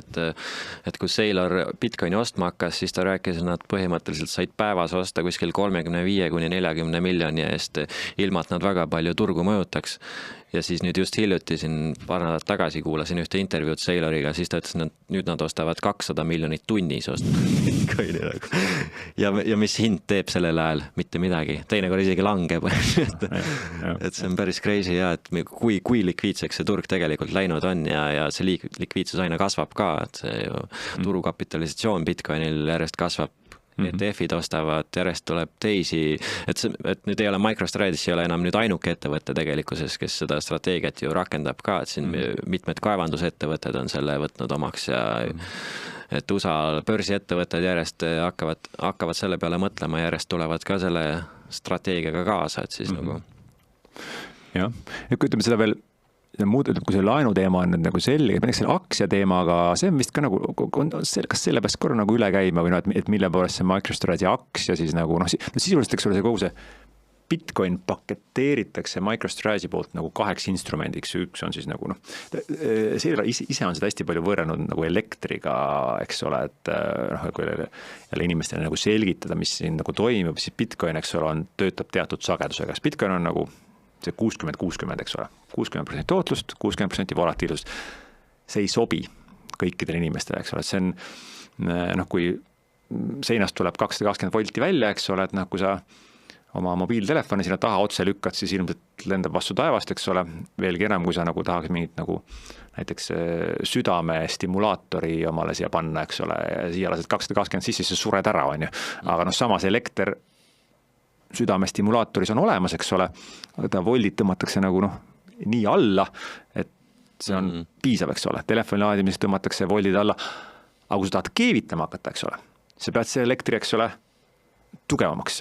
et kui Saylor Bitcoini ostma hakkas, siis ta rääkis, et nad põhimõtteliselt said päevas osta kuskil 35-40 miljoni eest, ilma et nad väga palju turgu mõjutaks. Ja siis nüüd just hiljuti siin paar nädalat tagasi kuulasin ühte intervjuud Sayloriga, siis ta ütles, et nüüd nad ostavad 200 miljonit tunnis Bitcoini nagu. Ja mis hind teeb sellel ajal? Mitte midagi. Teinekord isegi langeb. Et see on päris crazy ja, et kui likviidseks see turg tegelikult läinud on ja see likviidsus aina kasvab ka, et see ju turukapitalisatsioon Bitcoinil järjest kasvab. ETF-id ostavad, järjest tuleb teisi, et nüüd ei ole MicroStrategy ei ole enam nüüd ainuke ettevõtte tegelikkuses, kes seda strateegiat ju rakendab ka, et siin mitmed kaevandusettevõtted on selle võtnud omaks ja et USA börsiettevõtted järjest hakkavad selle peale mõtlema, järjest tulevad ka selle strateegiaga kaasa, et siis nagu. Jah, ja kui ütleme seda veel, kui see laenu teema on nüüd nagu selge, näiteks selle aktsia teemaga, see on vist ka nagu, kas selle peast korra nagu üle käima või no, et mille poolest see MicroStrategy aktsia siis nagu, noh, sisuliselt eks ole see kogu see Bitcoin paketeeritakse MicroStrategy poolt nagu 2 instrumendiks, üks on siis nagu, noh, see ise on seda hästi palju võrranud nagu elektriga, eks ole, et noh, kui jälle inimestele nagu selgitada, mis siin nagu toimub, siis Bitcoin, eks ole, töötab teatud sagedusega, kas Bitcoin on nagu see 60-60, eks ole, 60% tootlust, 60% volatiilsust. See ei sobi kõikidele inimestele, eks ole, see on, noh, kui seinast tuleb 220 volti välja, eks ole, et noh, kui sa oma mobiiltelefoni sinna taha otse lükkad, siis ilmselt lendab vastu taevast, eks ole, veelgi enam, kui sa nagu tahaks mingit nagu näiteks südame stimulaatori omale siia panna, eks ole, ja siia lased 220 sisse, siis sured ära, on ju. Aga noh, samas elekter südamestimulaatoris on olemas, eks ole, aga ta voldid tõmmatakse nagu noh, nii alla, et see on piisav, eks ole. Telefoni laadimisest tõmmatakse voldid alla, aga kui sa tahad keevitama hakata, eks ole, sa pead see elektri, eks ole, tugevamaks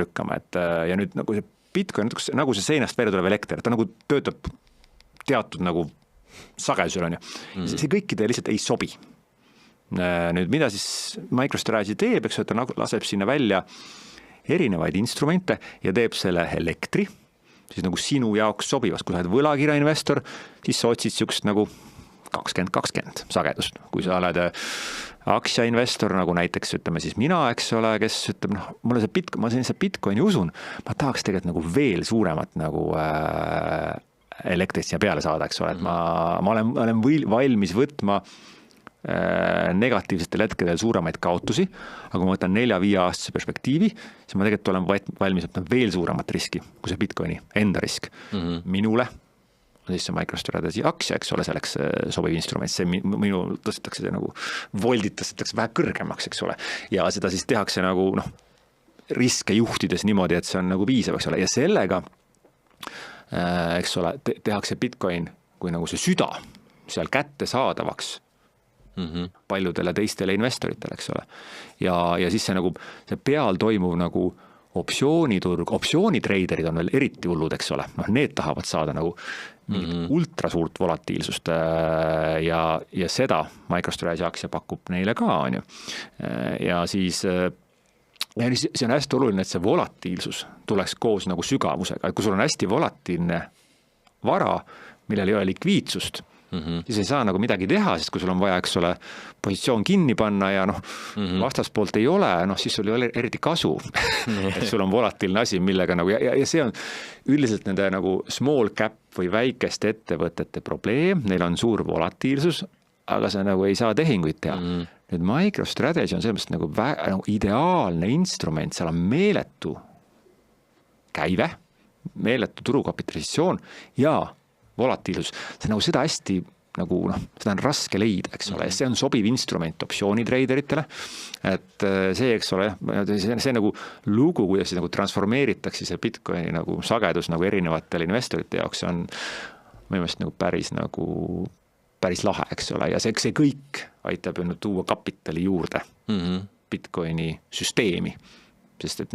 lükkama, et ja nüüd nagu see Bitcoin, nagu see seinast välja tulev elekter, ta nagu töötab teatud nagu sagedusel on ju. See kõikide lihtsalt ei sobi. Nüüd, mida siis MicroStrategy teeb, eks, et ta laseb sinna välja erinevaid instrumente ja teeb selle elektri, siis nagu sinu jaoks sobivast, kui sa oled võlakirja investor, siis sa otsid siukest nagu 20-20 sagedust. Kui sa oled aktsiainvestor, nagu näiteks ütleme siis mina, eks ole, kes ütleb, noh, ma sellise Bitcoini usun, ma tahaks tegelikult nagu veel suuremat nagu elektrit siia peale saada, eks ole, et ma olen valmis võtma negatiivsetel hetkedel suuremaid kaotusi, aga kui ma võtan 4-5 aastase perspektiivi, siis ma tegelikult olen valmis võtma veel suuremat riski, kui see Bitcoini enda risk. Minule on siis see MicroStrategy aktsia, eks ole, selleks sobiv instrument, see minu tõstetakse nagu volditatakse vähe kõrgemaks, eks ole, ja seda siis tehakse nagu noh, riske juhtides niimoodi, et see on nagu piisav, eks ole, ja sellega eks ole, tehakse Bitcoin kui nagu see süda seal kätte saadavaks paljudele teistele investoritele, eks ole. Ja siis see nagu, see peal toimuv nagu optsiooniturg, optsioonitreiderid on veel eriti hullud, eks ole. Noh, need tahavad saada nagu mingit ultra suurt volatiilsust ja seda MicroStrategy aktsia pakub neile ka, on ju. Ja siis see on hästi oluline, et see volatiilsus tuleks koos nagu sügavusega, et kui sul on hästi volatiilne vara, millel ei ole likviidsust, siis ei saa nagu midagi teha, sest kui sul on vaja, eks ole, positsioon kinni panna ja noh, vastaspoolt ei ole, noh, siis sul ei ole eriti kasu, et sul on volatiilne asi, millega nagu, ja see on üldiselt nende nagu small cap või väikeste ettevõtete probleem, neil on suur volatiilsus, aga see nagu ei saa tehinguid teha. Nüüd MicroStrategy on selles mõttes nagu ideaalne instrument, seal on meeletu käive, meeletu turukapitalisatsioon ja volatiilsus, see nagu seda hästi nagu seda on raske leida, eks ole, see on sobiv instrument optsioonitreideritele, et see, eks ole, see nagu lugu, kuidas see nagu transformeeritakse see Bitcoini nagu sagedus nagu erinevatele investorite jaoks, see on minu meelest nagu päris lahe, eks ole, ja see kõik aitab ju tuua kapitali juurde Bitcoini süsteemi, sest et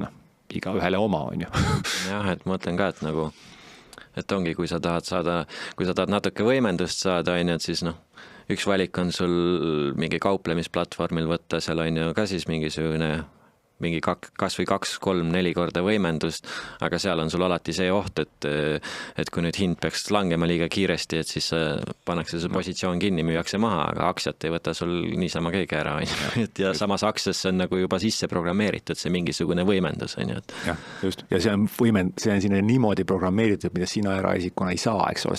iga ühele oma on ju. Jah, et mõtlen ka, et nagu et ongi, kui sa tahad natuke võimendust saada, on ju, et siis üks valik on sul mingi kauplemisplatvormil võtta seal on ju ka siis mingisugune kas või 2, 3, 4 korda võimendust, aga seal on sul alati see oht, et kui nüüd hind peaks langema liiga kiiresti, et siis pannakse see positsioon kinni, müüakse maha, aga aktsiat ei võta sul niisama keegi ära. Ja samas aktsiasse on nagu juba sisse programmeeritud see mingisugune võimendus. Jah, just. Ja see on sinna niimoodi programmeeritud, mida sina eraisikuna ei saa, eks ole.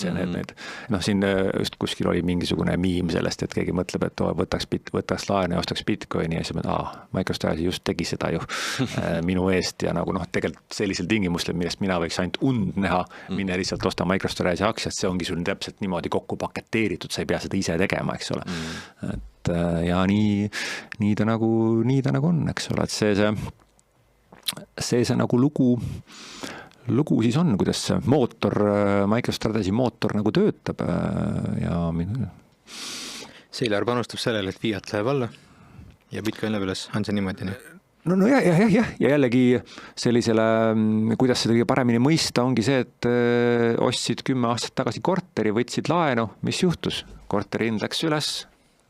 Siin just kuskil oli mingisugune miim sellest, et keegi mõtleb, et võtaks laenu ja ostaks Bitcoini ja siis MicroStrategy just tegi seda ju minu eest ja nagu tegelikult sellisel tingimustel, millest mina võiks ainult und näha, minna lihtsalt osta MicroStrategy aktsiat, see ongi sul täpselt niimoodi kokku paketeeritud, sa ei pea seda ise tegema, eks ole. Et ja nii ta nagu on, eks ole, et see nagu lugu siis on, kuidas see MicroStrategy mootor nagu töötab ja Sailor panustab sellele, et fiat läheb alla ja Bitcoin läheb üles, on see niimoodi? Ja jällegi sellisele, kuidas seda kõige paremini mõista, ongi see, et ostsid 10 aastat tagasi korteri, võtsid laenu, mis juhtus? Korteri hind läks üles,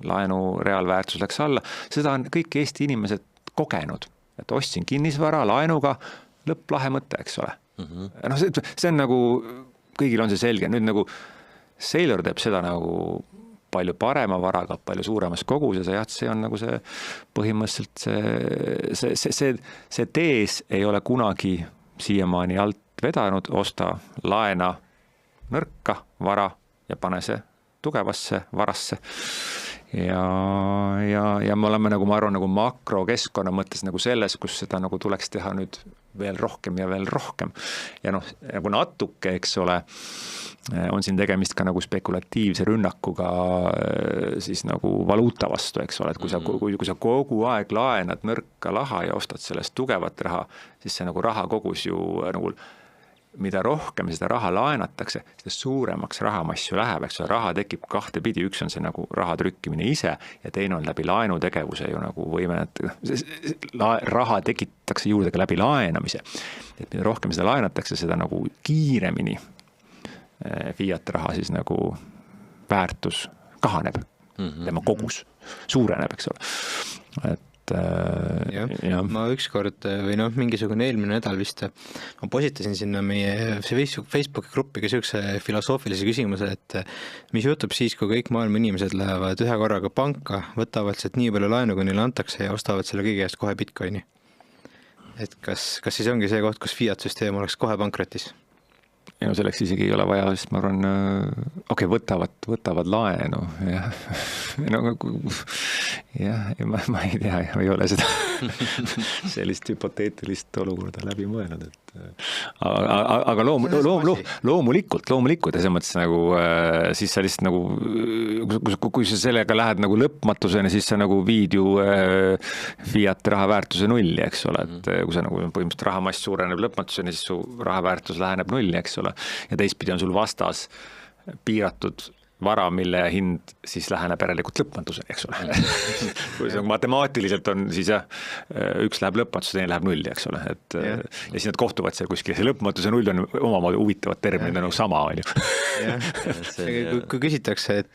laenu reaalväärtus läks alla, seda on kõik Eesti inimesed kogenud, et ostsin kinnisvara laenuga, lõpplahe mõte, eks ole. See on nagu, kõigil on see selge, nüüd nagu Sailor teeb seda nagu palju parema varaga, palju suuremas koguses ja see on nagu see põhimõtteliselt see tees ei ole kunagi siiamaani alt vedanud, osta laena nõrka vara ja pane see tugevasse varasse. Ja me oleme nagu, ma arvan, nagu makrokeskkonna mõttes nagu selles, kus seda nagu tuleks teha nüüd veel rohkem ja veel rohkem. Ja nagu natuke, eks ole, on siin tegemist ka nagu spekulatiivse rünnakuga siis nagu valuuta vastu, eks ole, et kui sa kogu aeg laenad nõrka raha ja ostad sellest tugevat raha, siis see nagu raha kogus ju nagu mida rohkem seda raha laenatakse, seda suuremaks rahamassu läheb, eks raha tekib kahte pidi, üks on see nagu raha trükkimine ise ja teine on läbi laenutegevuse ju nagu võime, et raha tekitakse juurde ka läbi laenamise. Et mida rohkem seda laenatakse, seda nagu kiiremini fiat raha siis nagu väärtus kahaneb, tema kogus suureneb, eks ole. Ja. Ma ükskord või mingisugune eelmine nädal vist ma positasin sinna meie Facebooki gruppi ka siukse filosoofilise küsimuse, et mis juhtub siis, kui kõik maailma inimesed lähevad ühe korraga panka, võtavad sealt nii palju laenu, kui neile antakse ja ostavad selle kõige eest kohe Bitcoini. Et kas siis ongi see koht, kus fiat-süsteem oleks kohe pankrotis? Ja selleks isegi ei ole vaja, sest ma arvan, võtavad laenu ma ei tea, ei ole seda sellist hüpoteetilist olukorda läbi mõelnud, aga loomulikult ja selles mõttes nagu siis sa lihtsalt nagu kui sa sellega lähed nagu lõpmatuseni, siis sa nagu viid ju fiat raha väärtuse nulli, eks ole, et kui sa nagu põhimõtteliselt rahamass suureneb lõpmatuseni, siis su raha väärtus läheneb nulli, eks ole, ja teistpidi on sul vastas piiratud vara, mille hind siis läheneb järelikult lõpmatuseni, eks ole. Kui see matemaatiliselt on, siis üks läheb lõpmatus, teine läheb nulli, eks ole. Ja siis nad kohtuvad seal kuskil. See lõpmatuse null on omamoodi huvitavad terminid, on sama, on ju. Kui küsitakse, et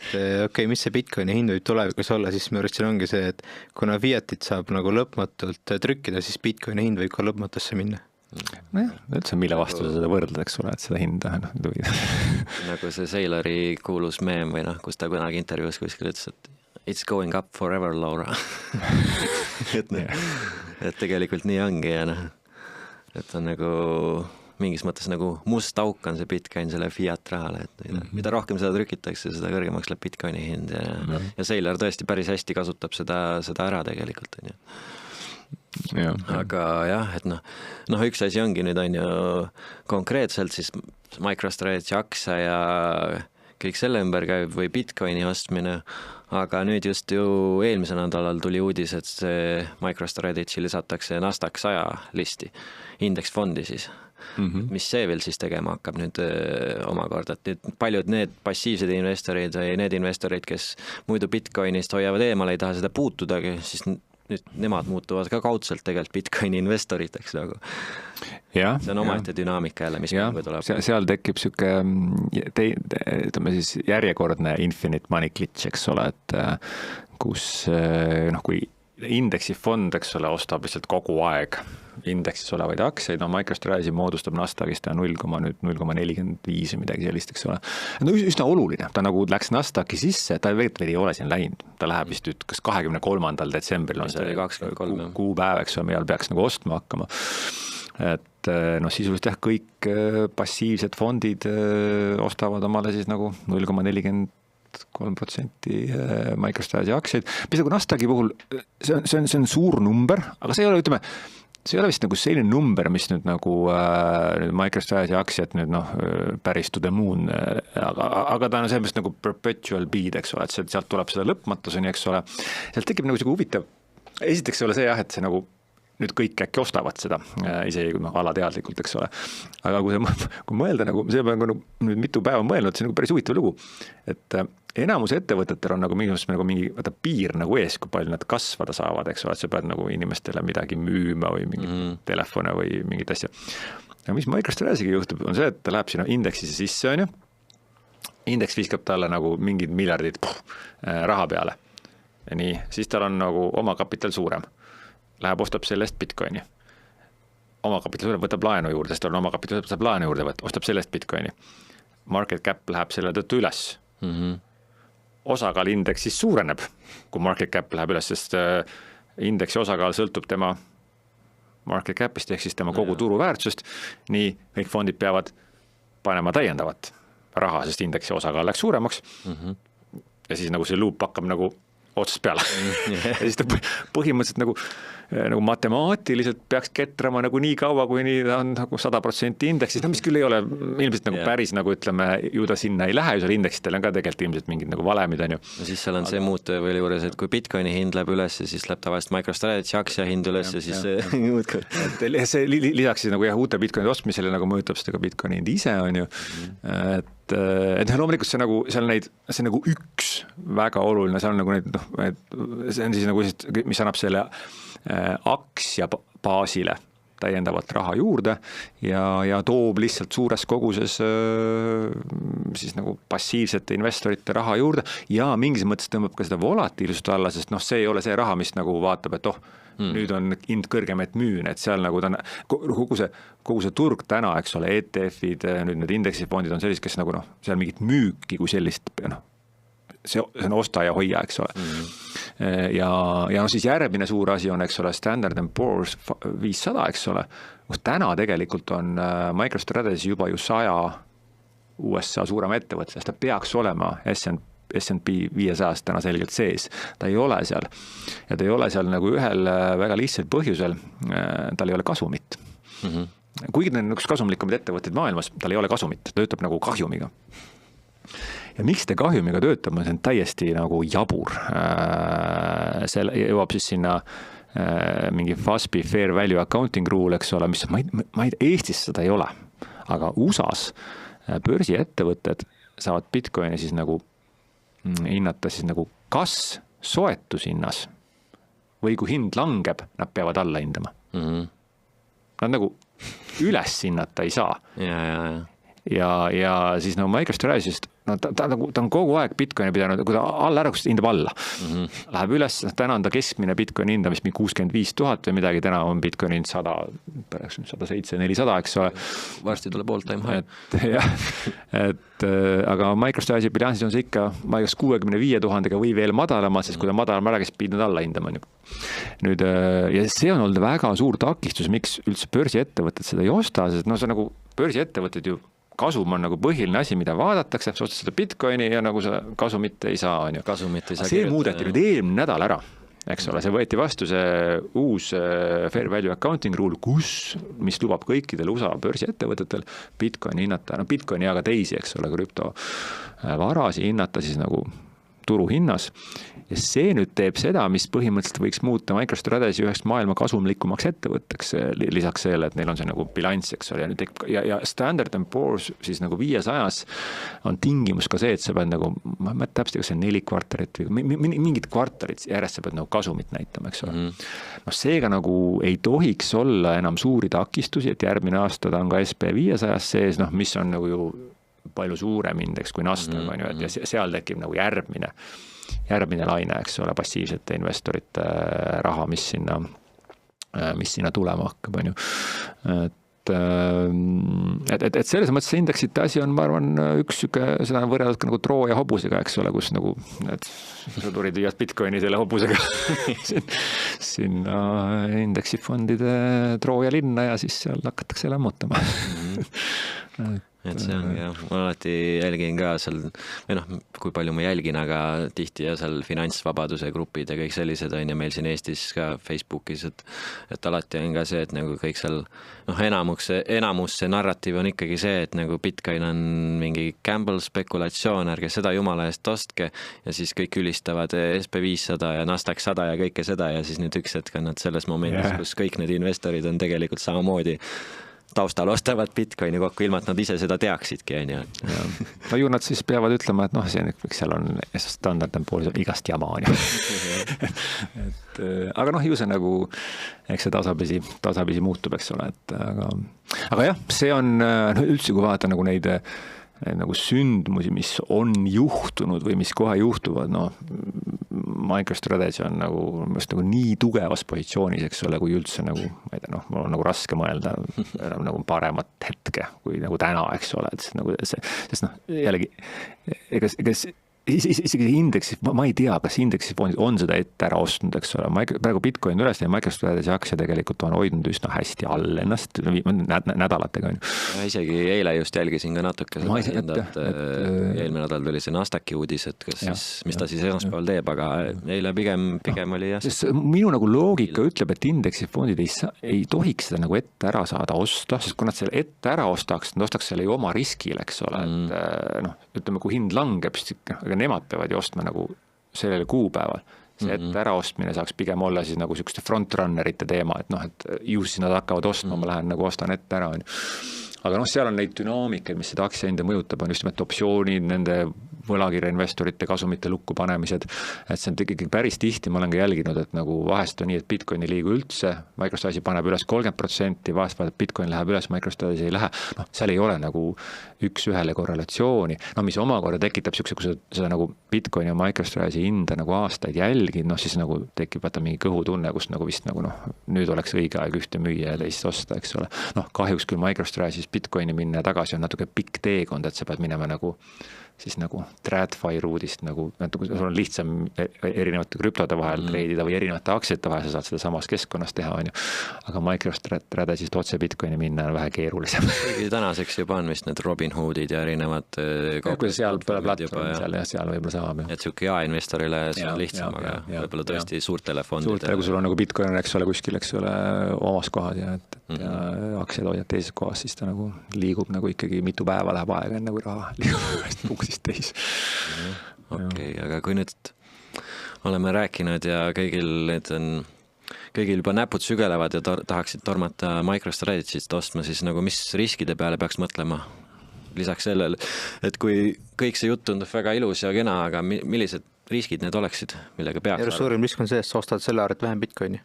mis see Bitcoini hind võib tulevikus olla, siis minu arust siin ongi see, et kuna fiatit saab nagu lõpmatult trükkida, siis Bitcoini hind võib ka lõpmatusse minna. Üldse mille vastu seda võrdled, eks ole, et seda hinda nagu see Sailori kuulus meem või kus ta kunagi intervjuus kuskil ütles, et it's going up forever, Laura. et tegelikult nii ongi ja et on nagu mingis mõttes nagu must auk on see Bitcoin selle fiat rahale, et mida rohkem seda trükitakse, seda kõrgemaks läheb Bitcoini hind ja Sailor tõesti päris hästi kasutab seda ära tegelikult, on ju. aga jah, et üks asi ongi nüüd on ju konkreetselt siis MicroStrategy aktsia ja kõik selle ümber käib või Bitcoini ostmine, aga nüüd just ju eelmisel nädalal tuli uudis, et see MicroStrategy lisatakse Nasdaq 100 listi, indeksfondi siis. Mis see veel siis tegema hakkab nüüd omakorda, et nüüd paljud need passiivsed investorid või need investorid, kes muidu Bitcoinist hoiavad eemale, ei taha seda puutudagi, siis nüüd nemad muutuvad ka kaudselt tegelikult Bitcoini investoriteks nagu. Ja, see on omaette dünaamika jälle, mis mängu tuleb. Seal tekib siuke, ütleme siis järjekordne infinite money glitch, eks ole, et kus kui indeksifond, eks ole, ostab lihtsalt kogu aeg indeksis olevaid aktsiaid, MicroStrategy moodustab Nasdaqist 0,45 või midagi sellist, eks ole. Üsna oluline, ta nagu läks Nasdaqi sisse, ta veel ei ole siin läinud, ta läheb vist kas 23. detsembril on see 23, kuupäev, eks ole, millal peaks nagu ostma hakkama. Et sisuliselt jah, kõik passiivsed fondid ostavad omale siis nagu 0,43% MicroStrategy aktsiaid, mis nagu Nasdaqi puhul, see on suur number, aga see ei ole, ütleme, see ei ole vist nagu selline number, mis nüüd nagu MicroStrategy aktsiat nüüd päris to the moon, aga ta on selles mõttes nagu perpetual bid, eks ole, et sealt tuleb seda lõpmatuseni, eks ole. Sealt tekib nagu huvitav, esiteks ei ole see jah, et see nagu nüüd kõik äkki ostavad seda, isegi alateadlikult, eks ole. Aga kui mõelda, nagu, see on nüüd mitu päeva mõelnud, see on nagu päris huvitav lugu, et enamus ettevõtetel on nagu mingi piir nagu ees, kui palju nad kasvada saavad, eks ole, et sa pead nagu inimestele midagi müüma või mingi telefone või mingit asja. Aga mis MicroStrategy'ga juhtub, on see, et ta läheb sinna indeksisse sisse, on ju. Indeks viskab talle nagu mingid miljardid raha peale. Ja nii, siis tal on nagu oma kapital suurem. Läheb, ostab sellest Bitcoini. Oma kapital suurem, võtab laenu juurde, sest on oma kapital, võtab laenu juurde, ostab sellest Bitcoini. Market cap läheb selle tõttu üles. Osakaal indeksis suureneb, kui market cap läheb üles, sest indeksi osakaal sõltub tema market capist ehk siis tema kogu turu väärtusest. Nii kõik fondid peavad panema täiendavat raha, sest indeksi osakaal läks suuremaks. Ja siis nagu see loop hakkab nagu otsast peale. Ja siis ta põhimõtteliselt nagu matemaatiliselt peaks ketrama nagu nii kaua, kui nii ta on nagu 100% indeksis, mis küll ei ole ilmselt nagu päris nagu ütleme, ju ta sinna ei lähe, ju seal indeksitel on ka tegelikult ilmselt mingid nagu valemid on ju. Ja siis seal on see muutuja veel juures, et kui Bitcoini hind läheb üles, siis läheb tavaliselt MicroStrategy aktsia hind üles ja siis see lisaks siis nagu jah, uute Bitcoini ostmisele nagu mõjutab seda ka Bitcoini hind ise on ju, et loomulikult see nagu, seal neid, see nagu üks väga oluline, seal on nagu need, see on siis nagu, mis annab selle aktsia baasile täiendavat raha juurde ja toob lihtsalt suures koguses siis nagu passiivsete investorite raha juurde ja mingis mõttes tõmbab ka seda volatiilsust alla, sest see ei ole see raha, mis nagu vaatab, et nüüd on hind kõrgem, et müün, et seal nagu ta on, kogu see turg täna, eks ole, ETF-id, nüüd need indeksifondid on sellised, kes nagu seal mingit müüki kui sellist, see on osta ja hoia, eks ole. Ja siis järgmine suur asi on, eks ole, Standard & Poor's 500, eks ole. Täna tegelikult on MicroStrategy juba ju 100 USA suurema ettevõtte, sest ta peaks olema S&P 500 täna selgelt sees. Ta ei ole seal. Ja ta ei ole seal nagu ühel väga lihtsalt põhjusel, tal ei ole kasumit. Kuigi ta on üks kasumlikumad ettevõtted maailmas, tal ei ole kasumit, ta töötab nagu kahjumiga. Ja miks te kahjumiga töötab, see on täiesti nagu jabur. See jõuab siis sinna mingi FASB Fair Value Accounting Rule, eks ole, mis Eestis seda ei ole. Aga USAs börsiettevõtted saavad Bitcoini siis nagu hinnata siis nagu kas soetushinnas või kui hind langeb, nad peavad alla hindama. Nad nagu üles hinnata ei saa. Ja siis MicroStrategy'st, ta on kogu aeg Bitcoini pidanud, kui ta alla ära, kus hindab alla. Läheb üles, täna on ta keskmine Bitcoini hindamist 65 000 või midagi, täna on Bitcoini 100, 107, 400, eks ole. Varsti tuleb all time high. Aga MicroStrategy bilansis on see ikka 65 000 või veel madalamad, sest kui ta madalam ära, kes pidanud alla hindama. Nüüd, ja see on olnud väga suur takistus, miks üldse börsiettevõtted seda ei osta, sest see nagu börsiettevõtted ju kasum on nagu põhiline asi, mida vaadatakse, sa ostad seda Bitcoini ja nagu sa kasumit ei saa, on ju. Kasumit ei saa see muudeti nüüd eelmine nädal ära. eks ole, see võeti vastu see uus fair value accounting rule, mis lubab kõikidel USA börsiettevõtetel Bitcoini hinnata, no Bitcoini ja ka teisi, eks ole, krüptovarasi hinnata siis nagu turuhinnas. Ja see nüüd teeb seda, mis põhimõtteliselt võiks muuta MicroStrategy üheks maailma kasumlikumaks ettevõtteks, lisaks sellele, et neil on see nagu bilanss, eks ole, ja Standard & Poor's siis nagu 500 on tingimus ka see, et sa pead nagu, ma täpselt kas see 4 kvartalit või mingid kvartalit järjest sa pead nagu kasumit näitama, eks ole. No seega nagu ei tohiks olla enam suuri takistusi, et järgmine aasta ta on ka SP500 sees, noh, mis on nagu ju palju suurem indeks kui Nasdaq, ja seal tekib nagu järgmine laine, eks ole, passiivsete investorite raha, mis sinna tulema hakkab, on ju. Et selles mõttes see indeksite asi on, ma arvan, üks süke, seda on võrreldud ka nagu Trooja hobusega, eks ole, kus nagu need sõdurid viivad Bitcoini selle hobusega sinna indeksifondide Trooja linna ja siis seal hakatakse lammutama. Et see on jah, ma alati jälgin ka seal, või noh, kui palju ma jälgin, aga tihti ja seal finantsvabaduse grupid ja kõik sellised on ja meil siin Eestis ka Facebookis, et alati on ka see, et nagu kõik seal, noh, enamus see narratiiv on ikkagi see, et nagu Bitcoin on mingi gamble spekulatsioon, ärge seda jumala eest ostke ja siis kõik ülistavad SP500 ja Nasdaq 100 ja kõike seda ja siis nüüd üks hetk on nad selles momendis, kus kõik need investorid on tegelikult samamoodi taustal ostavad Bitcoini kokku, ilma et nad ise seda teaksidki, on ju. No ju nad siis peavad ütlema, et noh, seal on Standard & Poor's igast jama, on ju. Aga noh, ju see nagu, eks see tasapisi muutub, eks ole, aga jah, see on üldse, kui vaadata nagu neid nagu sündmusi, mis on juhtunud või mis kohe juhtuvad, noh, MicroStrategy on nagu nii tugevas positsioonis, eks ole, kui üldse nagu, ma ei tea, noh, mul on nagu raske mõelda nagu paremat hetke kui nagu täna, eks ole, et nagu sest noh, jällegi, ega isegi indeksi, ma ei tea, kas indeksifondid on seda ette ära ostnud, eks ole, praegu Bitcoin üles ja Microstrategy aktsia tegelikult on hoidnud üsna hästi all ennast nädalatega. Ja isegi eile just jälgisin ka natuke seda, et eelmine nädal tuli see Nasdaqi uudis, et kas siis, mis ta siis esmaspäeval teeb, aga eile pigem oli jah. Minu nagu loogika ütleb, et indeksifondid ei tohiks seda nagu ette ära saada osta, sest kui nad selle ette ära ostaks, nad ostaks selle ju oma riskil, eks ole, et noh, ütleme, kui hind langeb, siis nemad peavad ju ostma nagu sellele kuupäeval. See ette äraostmine saaks pigem olla siis nagu sükeste frontrunnerite teema, et noh, et ju siis nad hakkavad ostma, ma lähen nagu ostan ette ära. Aga noh, seal on neid dünaamikaid, mis seda aktsiahinda mõjutab, on just nimelt optsioonid, nende võlakirja investorite kasumite lukku panemised, et see on ikkagi päris tihti, ma olen ka jälginud, et nagu vahest on nii, et Bitcoin ei liigu üldse, MicroStrategy paneb üles 30%, vahest vaadab, Bitcoin läheb üles, MicroStrategy ei lähe, noh, seal ei ole nagu üks-ühele korrelatsiooni, no mis omakorda tekitab sükse, kui seda nagu Bitcoin ja MicroStrategy hinda nagu aastaid jälgid, noh siis nagu tekib vaata mingi kõhutunne, kus nagu vist nagu noh, nüüd oleks õige aeg ühte müüa ja teist osta, eks ole. Noh, kahjuks küll MicroStrategy Bitcoini minna tagasi on natuke pikk teekond, et sa pead minema nagu siis nagu TradFi ruudist nagu sul on lihtsam erinevate krüptode vahel treidida või erinevate aktsiate vahel, sa saad seda samas keskkonnas teha, on ju. Aga MicroStrategy'st otse Bitcoini minna on vähe keerulisem. Tänaseks juba on vist need Robinhoodid ja erinevad kui seal platvorm seal ja seal võib-olla saab. Et siuke investorile see on lihtsam, aga võib-olla tõesti suurtele fondidele. Kui sul on nagu Bitcoin, eks ole, kuskil, eks ole, omas kohad ja aktsiad hoiad teises kohas, siis ta nagu liigub nagu ikkagi mitu päeva läheb aega enne kui raha liigub siis teis. Okei, aga kui nüüd oleme rääkinud ja kõigil juba näpud sügelevad ja tahaksid tormata MicroStrategy'st ostma, siis nagu mis riskide peale peaks mõtlema? Lisaks sellele, et kui kõik see jutt tundub väga ilus ja kena, aga millised riskid need oleksid, millega peaks? Suurim risk on see, et sa ostad selle arvet vähem Bitcoini.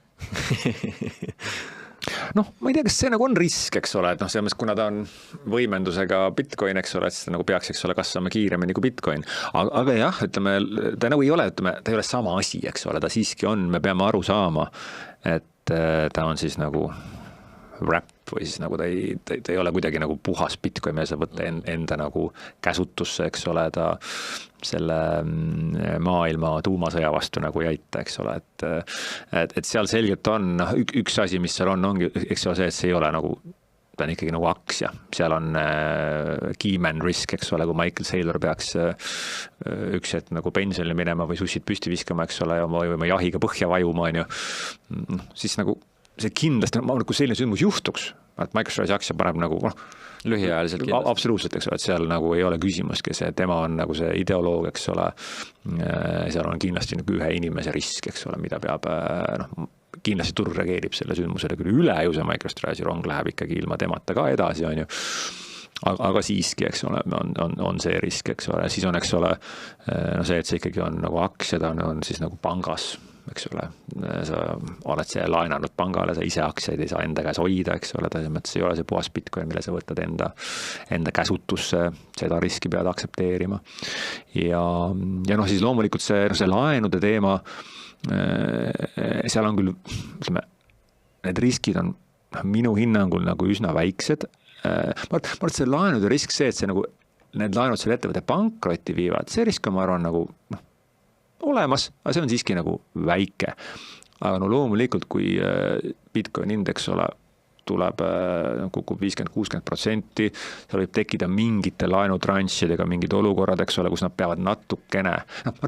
Noh, ma ei tea, kas see nagu on risk, eks ole, et noh, selles mõttes, kuna ta on võimendusega Bitcoin, eks ole, et ta nagu peaks, eks ole, kasvama kiiremini kui Bitcoin. Aga jah, ütleme, ta nagu ei ole, ta ei ole sama asi, eks ole, ta siiski on, me peame aru saama, et ta on siis nagu wrap või siis nagu ta ei ole kuidagi nagu puhas Bitcoin, me saab võtta enda nagu käsutusse, eks ole, ta selle maailma tuumasõja vastu nagu ei aita, eks ole, et seal selgelt on üks asi, mis seal ongi, eks ole see, et see ei ole nagu ta on ikkagi nagu aktsia, seal on key man risk, eks ole, kui Michael Saylor peaks üks hetk nagu pensionile minema või sussid püsti viskama, eks ole, või jahiga põhja vajuma, on ju, siis nagu see kindlasti, kui selline sündmus juhtuks, et MicroStrategy aktsia paneb nagu lühiajaliselt kindlasti. Absoluutselt, eks ole, et seal nagu ei ole küsimuski, see tema on nagu see ideoloog, eks ole, seal on kindlasti nagu ühe inimese risk, eks ole, mida peab, kindlasti turg reageerib selle sündmusele küll üle ju see MicroStrategy rong läheb ikkagi ilma temata ka edasi, on ju. Aga siiski, eks ole, on see risk, eks ole, siis on, eks ole, see, et see ikkagi on nagu aktsiad on siis nagu pangas, eks ole, sa oled see laenanud pangale, sa ise aktsiaid ei saa enda käes hoida, eks ole, ta ei ole see puhas Bitcoin, mille sa võtad enda käsutusse, seda riski pead aksepteerima. Ja siis loomulikult see laenude teema, seal on küll, ütleme, need riskid on minu hinnangul nagu üsna väiksed. Ma arvan, et see laenude risk, see, et see nagu, need laenud selle ettevõtte pankrotti viivad, see risk on, ma arvan, nagu olemas, aga see on siiski nagu väike. Aga loomulikult, kui Bitcoin indeks tuleb, kukub 50-60%, seal võib tekkida mingite laenutranšidega, mingid olukorrad, eks ole, kus nad peavad natukene,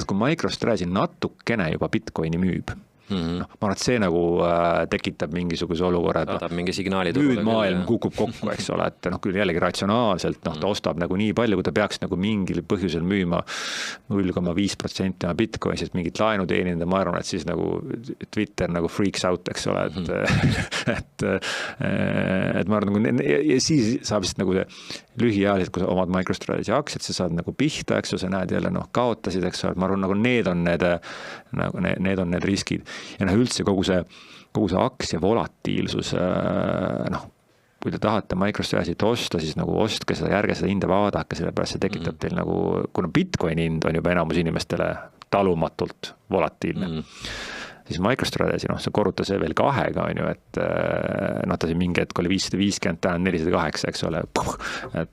kui MicroStrategy natukene juba Bitcoini müüb, ma arvan, et see nagu tekitab mingisuguse olukorra, saadab mingi signaali nüüd maailm kukub kokku, eks ole, et küll jällegi ratsionaalselt, ta ostab nagu nii palju, kui ta peaks nagu mingil põhjusel müüma 0,5% Bitcoinist, et mingit laenu teenida, ma arvan, et siis nagu Twitter nagu freaks out, eks ole, et ma arvan, ja siis saab vist nagu lühiajaliselt, kui sa omad MicroStrategy aktsiat, sa saad nagu pihta, eks sa näed jälle, kaotasid, eks ole, ma arvan, nagu need on need riskid. Ja üldse kogu see aktsia volatiilsus, kui te tahate MicroStrategy't osta, siis nagu ostke seda järge, seda hinda vaadake, sellepärast see tekitab teil nagu, kuna Bitcoini hind on juba enamus inimestele talumatult volatiilne, siis MicroStrategy, see korruta see veel 2-ga, on ju, et ta siin mingi hetk oli 550, ta on 408, eks ole, et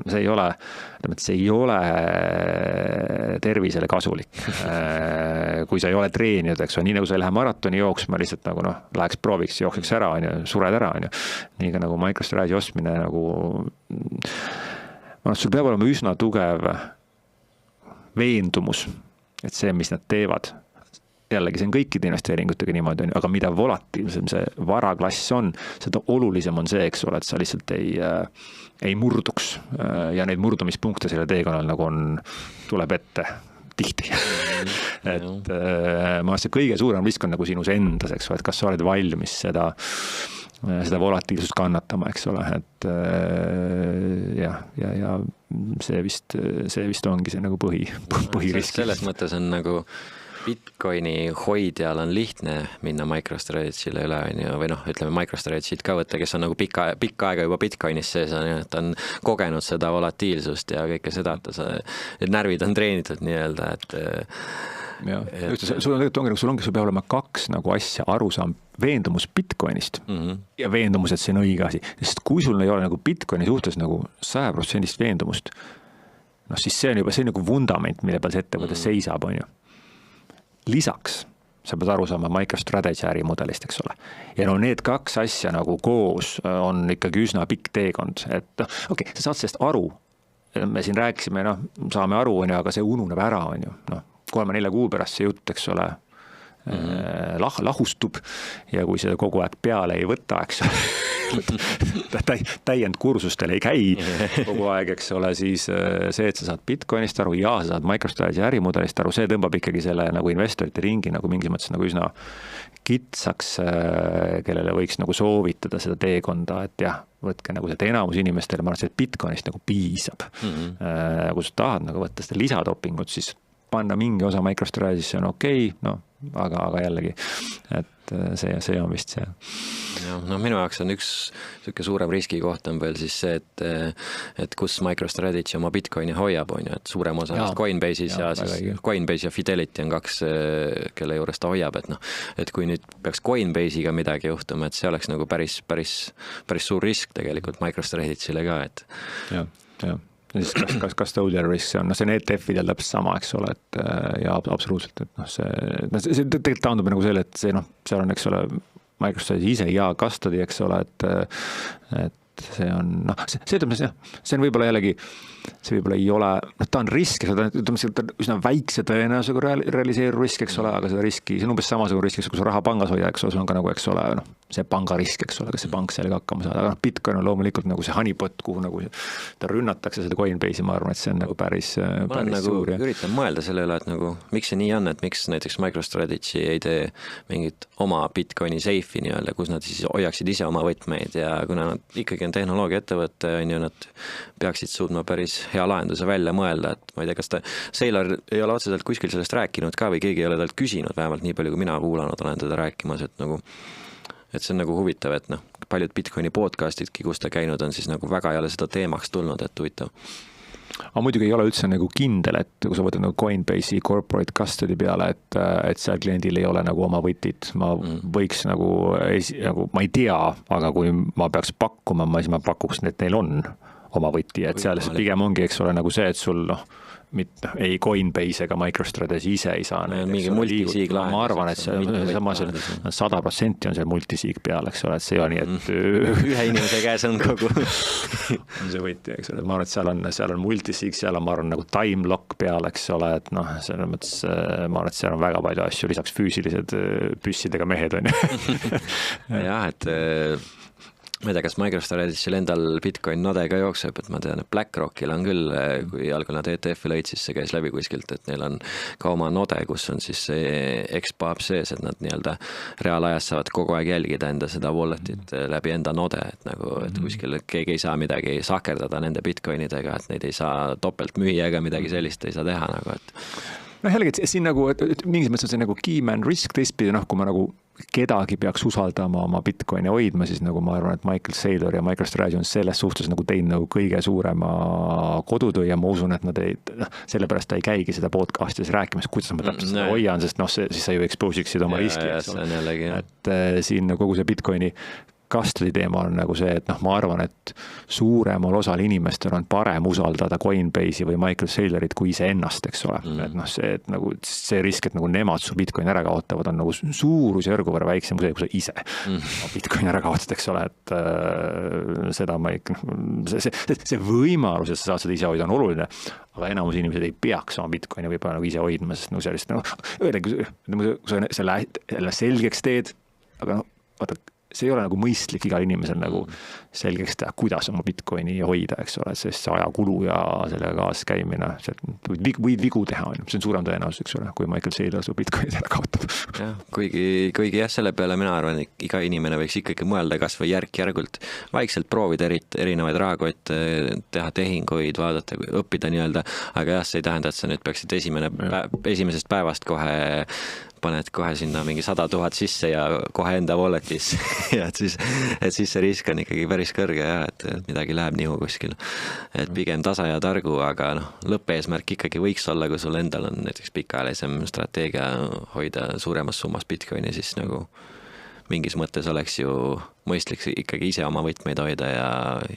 see ei ole tervisele kasulik. Kui sa ei ole treeninud, eks ole, nii nagu sa ei lähe maratoni jooksma, lihtsalt nagu läheks prooviks, jookseks ära, on ju, sured ära, on ju. Nii ka nagu MicroStrategy ostmine nagu, sul peab olema üsna tugev veendumus, et see, mis nad teevad, jällegi see on kõikide investeeringutega niimoodi, aga mida volatiilsem see varaklass on, seda olulisem on see, eks ole, et sa lihtsalt ei murduks ja neid murdumispunkte selle teekonnal nagu tuleb ette tihti. Et ma arvan, see kõige suurem risk on nagu sinus endas, eks ole, et kas sa oled valmis seda volatiilsust kannatama, eks ole, et ja see vist ongi see nagu põhirisk. Selles mõttes on nagu Bitcoini hoidjal on lihtne minna MicroStrategy'le üle, või ütleme MicroStrategy't ka võtta, kes on nagu pikka aega juba Bitcoinis sees, et on kogenud seda volatiilsust ja kõike seda, et närvid on treenitud nii-öelda, et sul peab olema 2 nagu asja, arusaam, veendumus Bitcoinist ja veendumus, et see on õige asi, sest kui sul ei ole nagu Bitcoini suhtes nagu 100% veendumust, siis see on juba see nagu vundament, mille peal see ettevõte seisab, on ju. Lisaks sa pead aru saama MicroStrategy ärimudelist, eks ole. Ja need 2 asja nagu koos on ikkagi üsna pikk teekond, et okei, sa saad sellest aru, me siin rääkisime, saame aru, on ju, aga see ununeb ära, on ju, 3-4 kuu pärast see jutt, eks ole, lahustub ja kui seda kogu aeg peale ei võta, eks ole, täiendkursustel ei käi kogu aeg, eks ole, siis see, et sa saad Bitcoinist aru ja sa saad MicroStrategy ärimudelist aru, see tõmbab ikkagi selle nagu investorite ringi nagu mingis mõttes nagu üsna kitsaks, kellele võiks nagu soovitada seda teekonda, et jah, võtke nagu seda enamus inimestele, ma arvan, et Bitcoinist nagu piisab. Kui sa tahad nagu võtta seda lisatopingut, siis panna mingi osa MicroStrategy'sse on okei, aga jällegi, et see on vist see. Minu jaoks on üks suurem riski koht on veel siis see, et kus MicroStrategy oma Bitcoini hoiab, on ju, et suurem osa Coinbase'is ja siis Coinbase ja Fidelity on 2, kelle juures ta hoiab, et kui nüüd peaks Coinbase'iga midagi juhtuma, et see oleks nagu päris suur risk tegelikult MicroStrategy'le ka, et jah. Kas custodial risk see on, see on ETF-idel täpselt sama, eks ole, et ja absoluutselt, et see tegelikult taandub nagu selle, et see seal on, eks ole, Microsoft ise ja custody, eks ole, et see on, see on võib-olla jällegi, see võib-olla ei ole, ta on risk, ta on üsna väikse tõenäosusega realiseeru risk, eks ole, aga seda riski, see on umbes samasugune risk, kui sa raha pangas hoida, eks ole, see on ka nagu, eks ole, see panga risk, eks ole, kas see pank sellega hakkama saada, aga Bitcoin on loomulikult nagu see honeypot, kuhu nagu ta rünnatakse seda Coinbase'i, ma arvan, et see on nagu päris nagu suur. Üritan mõelda selle üle, et nagu miks see nii on, et miks näiteks MicroStrategy ei tee mingit oma Bitcoini safe'i nii-öelda, kus nad siis hoiaksid ise oma võtmeid ja kuna nad ikkagi on tehnoloogia ettevõtte, on ju, nad peaksid suutma päris hea lahenduse välja mõelda, et ma ei tea, kas Saylor ei ole otseselt kuskil sellest rääkinud ka või keegi ei ole talt küsinud, vähemalt nii palju, kui mina kuulanud olen teda rääkimas, et see on nagu huvitav, et paljud Bitcoini podcastidki, kus ta käinud on, siis nagu väga ei ole seda teemaks tulnud, et huvitav. Aga muidugi ei ole üldse nagu kindel, et kui sa võtad nagu Coinbase'i corporate custody peale, et seal kliendil ei ole nagu oma võtit, ma võiks nagu ma ei tea, aga kui ma peaks pakkuma, siis ma pakuks, et neil on oma võti, et seal pigem ongi, eks ole, nagu see, et sul mitte ei Coinbase ega MicroStrategy ise ei saa neid, mingi multisiig lahendus. Ma arvan, et see sama 100% on seal multisiig peal, eks ole, et see ei ole nii, et ühe inimese käes on kogu on see võti, eks ole, ma arvan, et seal on multisiig, seal on, ma arvan, nagu time lock peal, eks ole, et selles mõttes ma arvan, et seal on väga palju asju, lisaks füüsilised püssidega mehed on ju. jah, et ma ei tea, kas MicroStrategy'l endal Bitcoin node ka jookseb, et ma tean, et BlackRockil on küll, kui algul nad ETF-i lõid, siis see käis läbi kuskilt, et neil on ka oma node, kus on siis see XPAP sees, et nad nii-öelda reaalajas saavad kogu aeg jälgida enda seda walletit läbi enda node, et nagu, et kuskil keegi ei saa midagi sakerdada nende Bitcoinidega, et neid ei saa topelt müüa ega midagi sellist ei saa teha nagu, et jällegi, et siin nagu, et mingis mõttes on see nagu key man risk teistpidi, kui ma nagu kedagi peaks usaldama oma Bitcoini hoidma, siis nagu ma arvan, et Michael Saylor ja MicroStrategy on selles suhtes nagu teinud nagu kõige suurema kodutöö ja ma usun, et nad ei, sellepärast ta ei käigi seda podcastis rääkimas, kuidas ma täpselt seda hoian, sest siis sa ju expose'iksid oma riski. Et siin kogu see Bitcoini custody teema on nagu see, et ma arvan, et suuremal osal inimestel on parem usaldada Coinbase'i või Michael Saylorit kui ise ennast, eks ole. Et et nagu see risk, et nagu nemad su Bitcoini ära kaotavad, on nagu suurusjärgu võrra väiksem kui sa ise Bitcoini ära kaotad, eks ole, et seda ma ikka, see võimalus, et sa saad seda ise hoida, on oluline, aga enamus inimesed ei peaks oma Bitcoini võib-olla nagu ise hoidma, sest nagu sellist, kui sa selle selgeks teed, aga vaata, see ei ole nagu mõistlik igal inimesel nagu selgeks teha, kuidas oma Bitcoini hoida, eks ole, sest see ajakulu ja sellega kaas käimine, võid vigu teha, see on suurem tõenäosus, eks ole, kui Michael Saylor su Bitcoini ära kaotab. jah, kuigi jah, selle peale mina arvan, et iga inimene võiks ikkagi mõelda kas või järk-järgult vaikselt proovida erinevaid rahakotte, teha tehinguid, vaadata, õppida nii-öelda, aga jah, see ei tähenda, et sa nüüd peaksid esimesest päevast paned kohe sinna mingi 100 000 sisse ja kohe enda walletis ja et siis see risk on ikkagi päris kõrge ja et midagi läheb nihu kuskil. Et pigem tasa ja targu, aga lõppeesmärk ikkagi võiks olla, kui sul endal on näiteks pikaajalisem strateegia hoida suuremas summas Bitcoini, siis nagu mingis mõttes oleks ju mõistlik ikkagi ise oma võtmeid hoida ja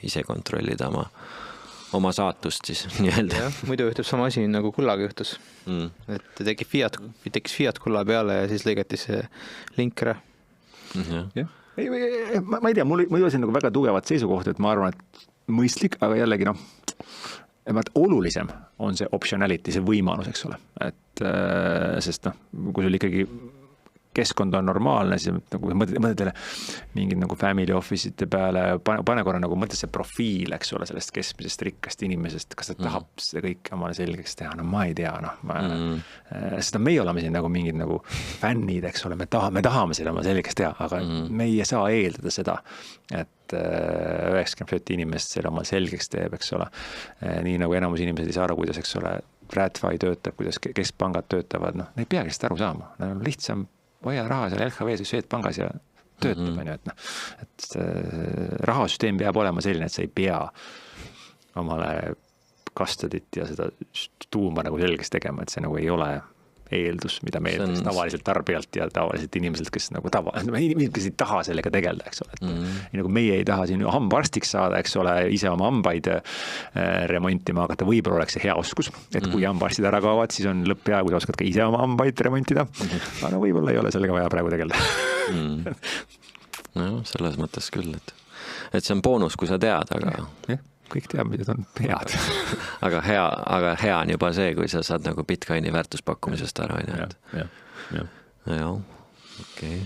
ise kontrollida oma saatust siis nii-öelda. Muidu juhtub sama asi nagu kullaga juhtus. Et tekkis fiat kulla peale ja siis lõigati see link ära. Ma ei tea, mul ei ole siin nagu väga tugevat seisukohta, et ma arvan, et mõistlik, aga jällegi olulisem on see optionality, see võimalus, eks ole. Et sest kui sul ikkagi keskkond on normaalne, siis nagu mõtled mingid nagu family office'ite peale, pane korra nagu mõtled see profiil, eks ole, sellest keskmisest rikkast inimesest, kas ta tahab seda kõike omale selgeks teha, ma ei tea, sest me oleme siin nagu mingid nagu fännid, eks ole, me tahame seda oma selgeks teha, aga me ei saa eeldada seda, et 90% inimest selle oma selgeks teeb, eks ole, nii nagu enamus inimesed ei saa aru, kuidas, eks ole, TradFi töötab, kuidas keskpangad töötavad, ne ei peagi seda aru saama, lihtsam hoia raha seal LHV-s või Swedbankis ja töötab, et rahasüsteem peab olema selline, et sa ei pea omale custody't ja seda tuuma nagu selgeks tegema, et see nagu ei ole eeldus, mida me eeldaks tavaliselt tarbijalt ja tavaliselt inimeselt, kes nagu inimesed, kes ei taha sellega tegelda, eks ole. Nii nagu meie ei taha siin hambaarstiks saada, eks ole, ise oma hambaid remontima hakata, võib-olla oleks see hea oskus, et kui hambaarstid ära kaovad, siis on lõpp hea, kui sa oskad ka ise oma hambaid remontida, aga võib-olla ei ole sellega vaja praegu tegelda. no selles mõttes küll, et see on boonus, kui sa tead, aga jah, kõik teadmised on head. aga hea on juba see, kui sa saad nagu Bitcoini väärtuspakkumisest ära, jah, okei.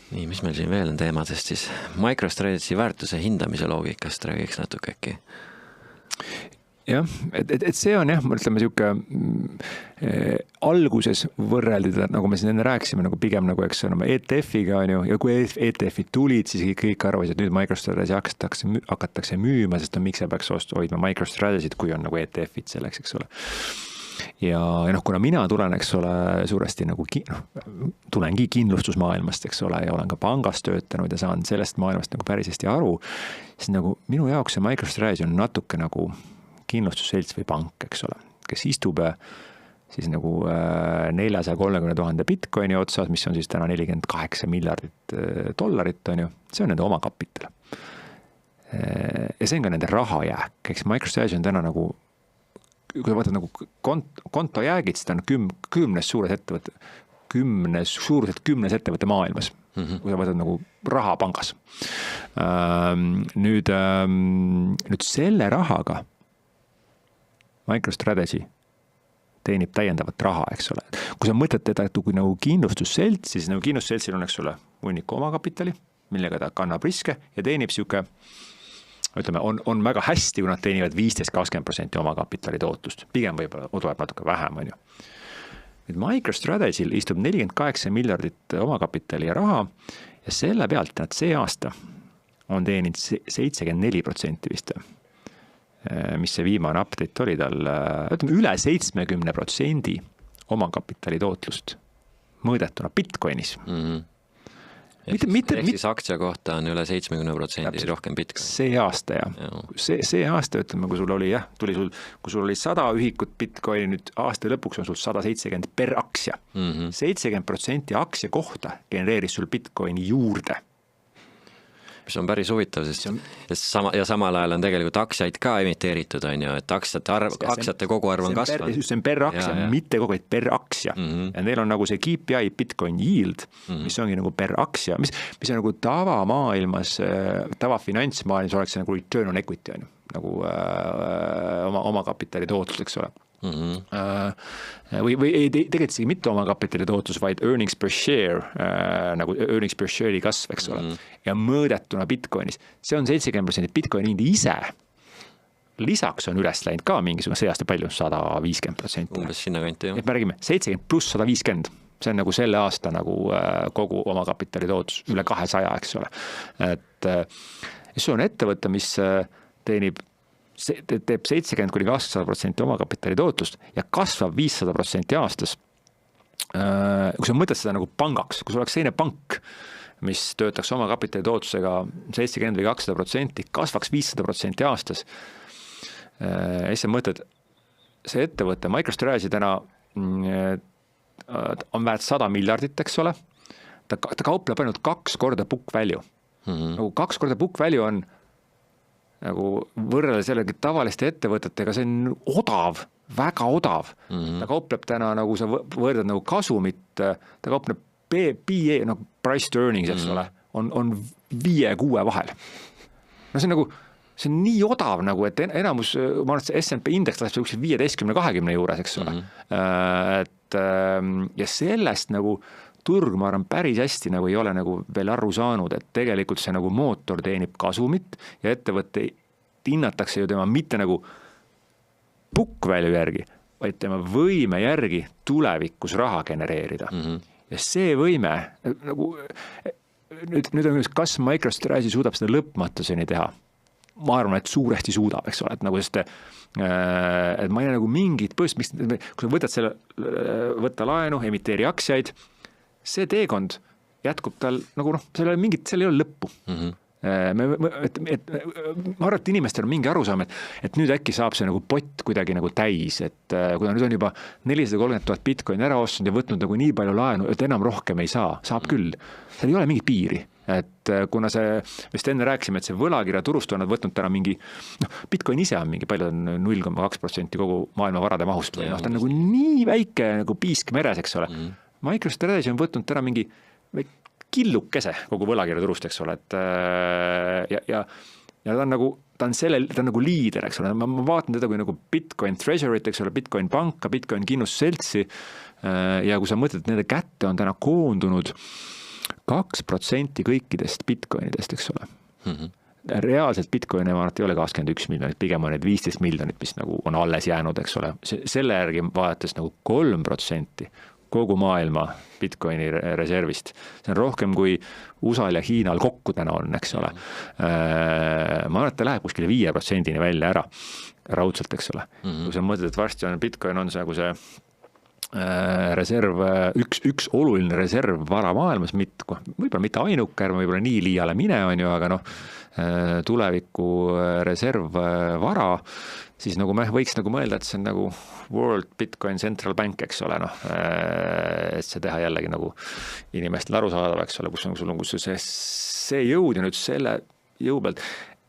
Nii, mis meil siin veel on teemadest siis? MicroStrategy väärtuse hindamise loogikast räägiks natuke äkki. Jah, et see on jah, mõtleme siuke alguses võrreldi, nagu me siin enne rääkisime, nagu pigem nagu, eks on ETF-iga on ju, ja kui ETF-id tulid, siis kõik arvasid, et nüüd MicroStrategy hakatakse müüma, sest miks sa peaks hoidma MicroStrategy't, kui on nagu ETF-id selleks, eks ole. Ja noh, kuna mina tulen, eks ole, suuresti nagu tulengi kindlustusmaailmast, eks ole, ja olen ka pangas töötanud ja saan sellest maailmast nagu päris hästi aru, siis nagu minu jaoks see MicroStrategy on natuke nagu kindlustusselts või pank, eks ole, kes istub siis nagu 430 000 Bitcoini otsas, mis on siis täna 48 miljardit dollarit, on ju, see on nende oma kapital. Ja see on ka nende rahajääk, eks MicroStrategy on täna nagu, kui sa võtad nagu konto jäägid, siis ta on kümnes suuruselt 10 ettevõtte maailmas, kui sa võtad nagu raha pangas. Nüüd selle rahaga MicroStrategy teenib täiendavat raha, eks ole. Kui sa mõtled teda kui nagu kindlustusselts, siis nagu kindlustusseltsil on, eks ole, hunniku omakapitali, millega ta kannab riske ja teenib siuke, ütleme, on väga hästi, kui nad teenivad 15-20% omakapitali tootlust. Pigem võib-olla tuleb natuke vähem, on ju. Nüüd MicroStrategy'l istub 48 miljardit omakapitali ja raha ja selle pealt nad see aasta on teeninud 74% vist. Mis see viimane update oli tal, ütleme üle 70% omakapitali tootlust mõõdetuna Bitcoinis. Ehk siis aktsia kohta on üle 70% rohkem Bitcoin. See aasta, jah. See aasta, ütleme, kui sul oli, kui sul oli 100 ühikut Bitcoini, nüüd aasta lõpuks on sul 170 per aktsia. 70% aktsia kohta genereeris sul Bitcoini juurde. Mis on päris huvitav, sest samal ajal on tegelikult aktsiaid ka emiteeritud, on ju, et aktsiate koguarv on kasvanud. See on per aktsia, mitte kogu aeg per aktsia. Ja neil on nagu see KPI Bitcoin yield, mis ongi nagu per aktsia, mis on nagu tavamaailmas, tavafinantsmaailmas oleks see nagu return on equity, on ju, nagu oma kapitali tootlus, eks ole. Või tegelikult isegi mitte oma kapitali tootlus, vaid earnings per share, nagu earnings per share'i kasv, eks ole, ja mõõdetuna Bitcoinis. See on 70% Bitcoini hindi ise. Lisaks on üles läinud ka mingisugune see aasta palju, 150%. Umbes sinna kanti, jah. Et me räägime 70 pluss 150. See on nagu selle aasta nagu kogu oma kapitali tootlus, üle 200, eks ole. Et see on ettevõte, mis teenib teeb 70-200% omakapitali tootlust ja kasvab 500% aastas. Kui sa mõtled seda nagu pangaks, kui sul oleks selline pank, mis töötaks omakapitali tootlusega 70 või 200%, kasvaks 500% aastas. Ja siis sa mõtled, see ettevõte, MicroStrategy täna on väärt 100 miljardit, eks ole. Ta kaupleb ainult 2 korda book value. Nagu 2 korda book value on nagu võrreldes jällegi tavaliste ettevõtetega, see on odav, väga odav. Ta kaupleb täna, nagu sa võrdad nagu kasumit, ta kaupleb PE, nagu price to earnings, eks ole, on 5-6 vahel. No see on nagu, see on nii odav nagu, et enamus, ma arvan, et see S&P indeks laseb 15-20 juures, eks ole. Ja sellest nagu turg, ma arvan, päris hästi nagu ei ole nagu veel aru saanud, et tegelikult see nagu mootor teenib kasumit ja ettevõtte hinnatakse ju tema mitte nagu book value järgi, vaid tema võime järgi tulevikus raha genereerida. Ja see võime, nagu, nüüd on kas MicroStrategy suudab seda lõpmatuseni teha. Ma arvan, et suuresti suudab, eks ole, et nagu sest, et ma ei nagu mingit põhjust, kui sa võtad selle, võtta laenu, emiteeri aktsiaid, see teekond jätkub tal, nagu seal ei ole lõppu. Ma arvan, et inimestel on mingi arusaam, et nüüd äkki saab see nagu pott kuidagi nagu täis, et kui nüüd on juba 430 000 Bitcoin ära ostnud ja võtnud nagu nii palju laenu, et enam rohkem ei saa, saab küll. Seal ei ole mingit piiri. Et kuna see, vist enne rääkisime, et see võlakirja turust on nad võtnud täna mingi, Bitcoin ise on mingi palju, on 0,2% kogu maailma varade mahust või, ta on nagu nii väike nagu piisk meres, eks ole. MicroStrategy on võtnud täna mingi killukese kogu võlakirjaturust, eks ole, et ja ta on nagu liider, eks ole, ma vaatan teda kui nagu Bitcoin Treasury't, eks ole, Bitcoin panka, Bitcoin kindlustusseltsi ja kui sa mõtled, et nende kätte on täna koondunud 2% kõikidest Bitcoinidest, eks ole. Reaalselt Bitcoin ei ole 21 miljonit, pigem on need 15 miljonit, mis nagu on alles jäänud, eks ole. Selle järgi vaadates nagu 3% kogu maailma Bitcoini reservist. See on rohkem kui USA ja Hiinal kokku täna on, eks ole. Ma arvan, et ta läheb kuskile 5%-ni välja ära, raudselt, eks ole. Kui sa mõtled, et varsti on Bitcoin on see nagu see reserv, üks oluline reservvara maailmas, võib-olla mitte ainuke, võib-olla nii liiale mine on ju, aga tuleviku reservvara, siis nagu me võiks nagu mõelda, et see on nagu World Bitcoin Central Bank, eks ole, et see teha jällegi nagu inimestele arusaadav, eks ole, kus on see jõud ja nüüd selle jõu pealt,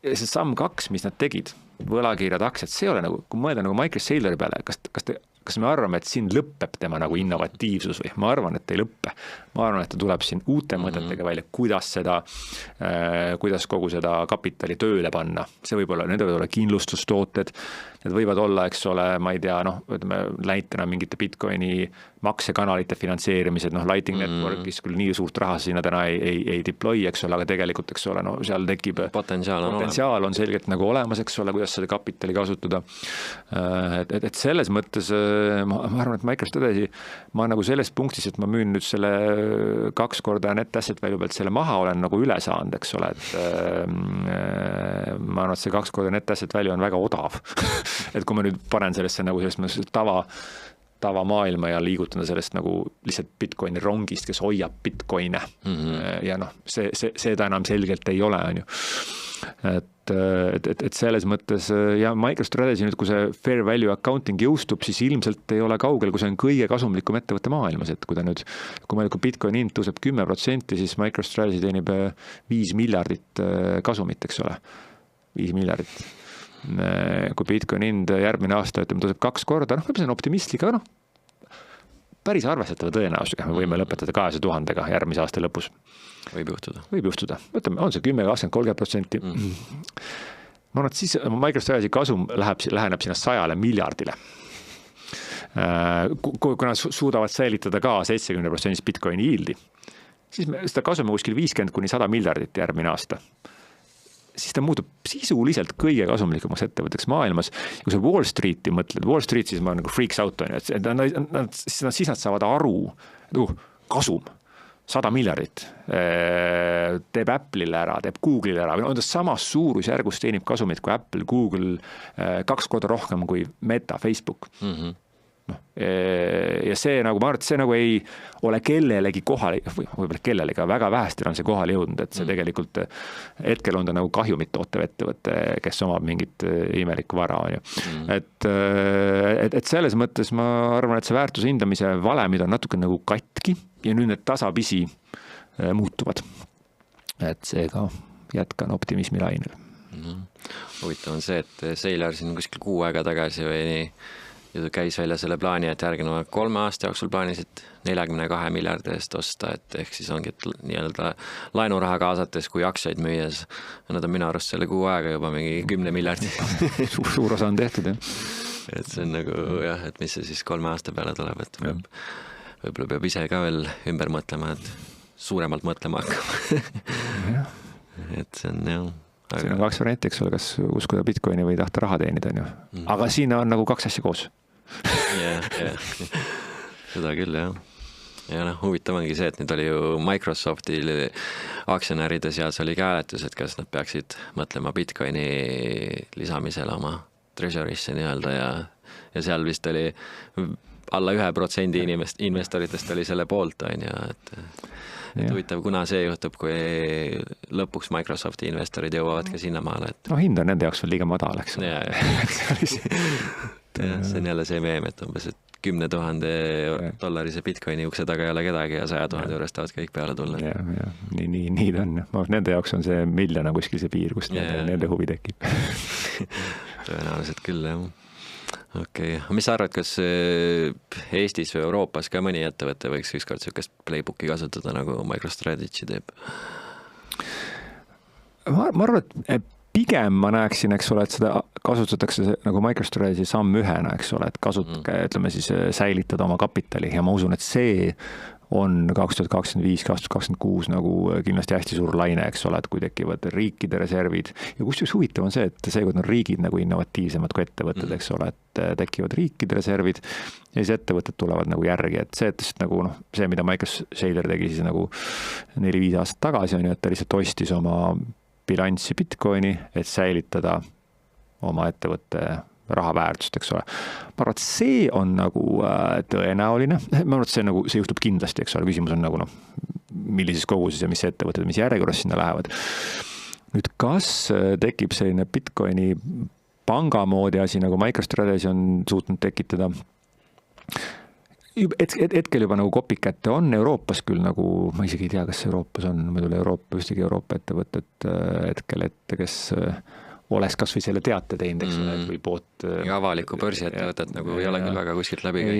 see samm 2, mis nad tegid, võlakirjad, aktsiad, see ei ole nagu, kui mõelda nagu Michael Saylori peale, kas me arvame, et siin lõpeb tema nagu innovatiivsus või ma arvan, et ei lõppe. Ma arvan, et ta tuleb siin uute mõtetega välja, kuidas kogu seda kapitali tööle panna. See võib olla, need võivad olla kindlustustooted, need võivad olla, eks ole, ma ei tea, näitena mingite Bitcoini maksekanalite finantseerimised, Lightning Networkis küll nii suurt raha sinna täna ei deploy, eks ole, aga tegelikult, eks ole, seal tekib potentsiaal on selgelt nagu olemas, eks ole, kuidas seda kapitali kasutada. Et selles mõttes ma arvan, et Microsoft edasi, ma nagu selles punktis, et ma müün nüüd selle 2 korda net asset value pealt selle maha olen nagu üle saanud, eks ole, et ma arvan, et see 2 korda net asset value on väga odav. Et kui ma nüüd panen sellesse nagu sellest tava maailma ja liigutada sellest nagu lihtsalt Bitcoini rongist, kes hoiab Bitcoine ja see ta enam selgelt ei ole, on ju. Et selles mõttes ja MicroStrategy nüüd, kui see fair value accounting jõustub, siis ilmselt ei ole kaugel, kui see on kõige kasumlikum ettevõtte maailmas, et kui Bitcoini hind tõuseb 10%, siis MicroStrategy teenib 5 miljardit kasumit, eks ole, 5 miljardit. Kui Bitcoini hind järgmine aasta tõuseb 2 korda, võib-olla see on optimistlik, aga päris arvestatava tõenäosusega me võime lõpetada 200 000 järgmise aasta lõpus. Võib juhtuda. Võtame, on see 10, 20, 30%. Ma arvan, et siis MicroStrategy kasum läheneb sinna 100 miljardile. Kui nad suudavad säilitada ka 70% Bitcoini yieldi, siis seda kasum kuskil 50–100 miljardit järgmine aasta. Siis ta muutub sisuliselt kõige kasumlikumaks ettevõtteks maailmas. Kui sa Wall Streeti mõtled, Wall Street siis ma nagu freaks out on, siis nad saavad aru, kasum, 100 miljardit, teeb Apple'ile ära, teeb Google'ile ära, on ta samas suurusjärgus teenib kasumit kui Apple, Google, 2 korda rohkem kui Meta, Facebook. Ja see nagu, ma arvan, et see nagu ei ole kellelegi kohale, võib-olla kellelegi, väga vähestel on see kohale jõudnud, et see tegelikult hetkel on ta nagu kahjumit tootev ettevõte, kes omab mingit imelikku vara. Et selles mõttes ma arvan, et see väärtuse hindamise valemid on natuke nagu katki ja nüüd need tasapisi muutuvad. Et seega jätkan optimismi lainel. Huvitav on see, et Saylor siin kuskil 6 aega tagasi või nii käis välja selle plaani, et järgneva 3 aasta jooksul plaanisid 42 miljardi eest osta, et ehk siis ongi nii-öelda laenuraha kaasates kui aktsiaid müües. Nad on minu arust selle 6 aega juba mingi 10 miljardi. Suur osa on tehtud, jah. Et see on nagu jah, et mis see siis 3 aasta peale tuleb, et võib-olla peab ise ka veel ümber mõtlema, et suuremalt mõtlema hakkama. Et see on jah. Siin on 2 varianti, eks ole, kas uskuda Bitcoini või tahta raha teenida, on ju. Aga siin on nagu 2 asja koos. Seda küll, jah. Ja huvitav ongi see, et nüüd oli ju Microsofti aktsionäride seas oli hääletus, et kas nad peaksid mõtlema Bitcoini lisamisele oma treasury'sse nii-öelda ja seal vist oli alla 1% investoritest oli selle poolt, on ju, et huvitav, kuna see juhtub, kui lõpuks Microsofti investorid jõuavad ka sinna maale. Hind on nende jaoks veel liiga madal, eks. See on jälle see meem, et umbes, et $10,000 Bitcoini ukse taga ei ole kedagi ja 100,000 juures tahavad kõik peale tulla. Nii ta on. Nende jaoks on see miljona kuskil see piir, kust nende huvi tekib. Tõenäoliselt küll, jah. okei, mis sa arvad, kas Eestis või Euroopas ka mõni ettevõte võiks ükskord sellist playbooki kasutada, nagu MicroStrategy teeb? Ma arvan, et pigem ma näeksin, eks ole, et seda kasutatakse nagu MicroStrategy samm ühena, eks ole, et kasutage, ütleme siis säilitada oma kapitali ja ma usun, et see on 2025, 2026 nagu kindlasti hästi suur laine, eks ole, et kui tekivad riikide reservid ja kusjuures huvitav on see, et seekord on riigid nagu innovatiivsemad kui ettevõtted, eks ole, et tekivad riikide reservid ja siis ettevõtted tulevad nagu järgi, et see, et nagu see, mida MicroStrategy tegi siis nagu 4-5 aastat tagasi on ju, et ta lihtsalt ostis oma bilanssi Bitcoini, et säilitada oma ettevõtte raha väärtust, eks ole. Ma arvan, et see on nagu tõenäoline. Ma arvan, et see juhtub kindlasti, eks ole. Küsimus on nagu millises koguses ja mis ettevõtted, mis järjekorras sinna lähevad. Nüüd, kas tekib selline Bitcoini panga moodi asi, nagu MicroStrategy on suutnud tekitada? Hetkel juba nagu copycat'e on Euroopas küll nagu, ma isegi ei tea, kas Euroopas on, ma ei tule ühtegi Euroopa ettevõtet hetkel ette, kes oleks kas või selle teate teinud, eks ole, või poot... Avaliku börsiettevõtet nagu ei ole küll väga kuskilt läbi käi.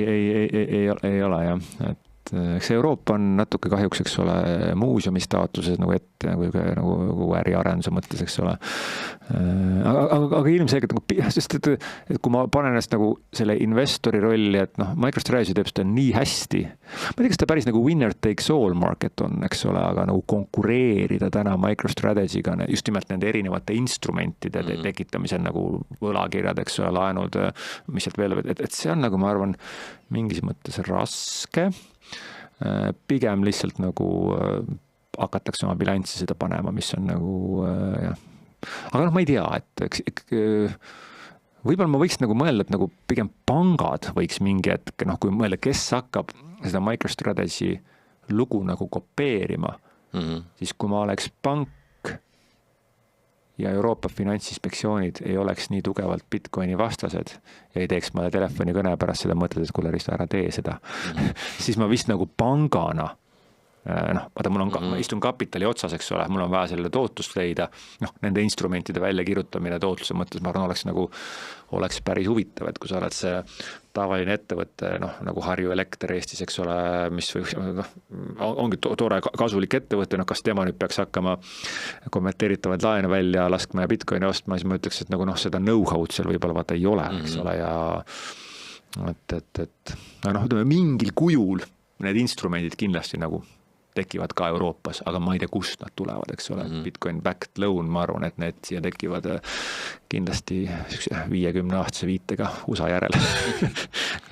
Ei ole jah, et eks Euroopa on natuke kahjuks, eks ole, muuseumi staatuses nagu ette nagu äriarenduse mõttes, eks ole. Aga ilmselgelt, sest et kui ma panen ennast nagu selle investori rolli, et MicroStrategy teeb seda nii hästi, ma ei tea, kas ta päris nagu winner takes all market on, eks ole, aga nagu konkureerida täna MicroStrategy'ga just nimelt nende erinevate instrumentide tekitamisel nagu võlakirjad, eks ole, laenud, mis sealt veel, et see on nagu, ma arvan, mingis mõttes raske. Pigem lihtsalt nagu hakatakse oma bilanssi seda panema, mis on nagu jah. Aga ma ei tea, et võib-olla ma võiks nagu mõelda, et nagu pigem pangad võiks mingi hetk, kui mõelda, kes hakkab seda MicroStrategy lugu nagu kopeerima, siis kui ma oleks pank ja Euroopa finantsinspektsioonid ei oleks nii tugevalt Bitcoini vastased ja ei teeks mulle telefonikõne pärast seda mõtled, et kuule Risto, ära tee seda, siis ma vist nagu pangana, vaata mul on ma istun kapitali otsas, eks ole, mul on vaja sellele tootlust leida, nende instrumentide välja kirjutamine tootluse mõttes, ma arvan, oleks päris huvitav, et kui sa oled see tavaline ettevõte, nagu Harju Elekter Eestis, eks ole, mis ongi tore kasulik ettevõte, kas tema nüüd peaks hakkama kommenteeritavaid laene välja laskma ja Bitcoini ostma, siis ma ütleks, et nagu seda know-how'd seal võib-olla vaata ei ole, eks ole, ja et mingil kujul need instrumendid kindlasti nagu tekivad ka Euroopas, aga ma ei tea, kust nad tulevad, eks ole, Bitcoin backed loan, ma arvan, et need siia tekivad kindlasti 50-aastase viitega USA järel,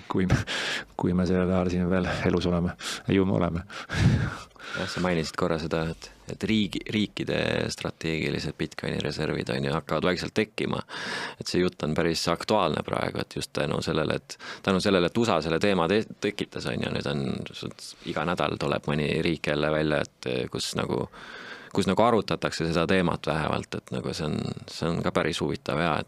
kui me sellel ajal siin veel elus oleme, oleme. Jah, sa mainisid korra seda, et riikide strateegilised Bitcoini reservid hakkavad vaikselt tekkima. Et see jutt on päris aktuaalne praegu, et just tänu sellele, et USA selle teema tekitas, nüüd on iga nädal tuleb mõni riik jälle välja, et kus nagu arutatakse seda teemat vähemalt, et nagu see on ka päris huvitav ja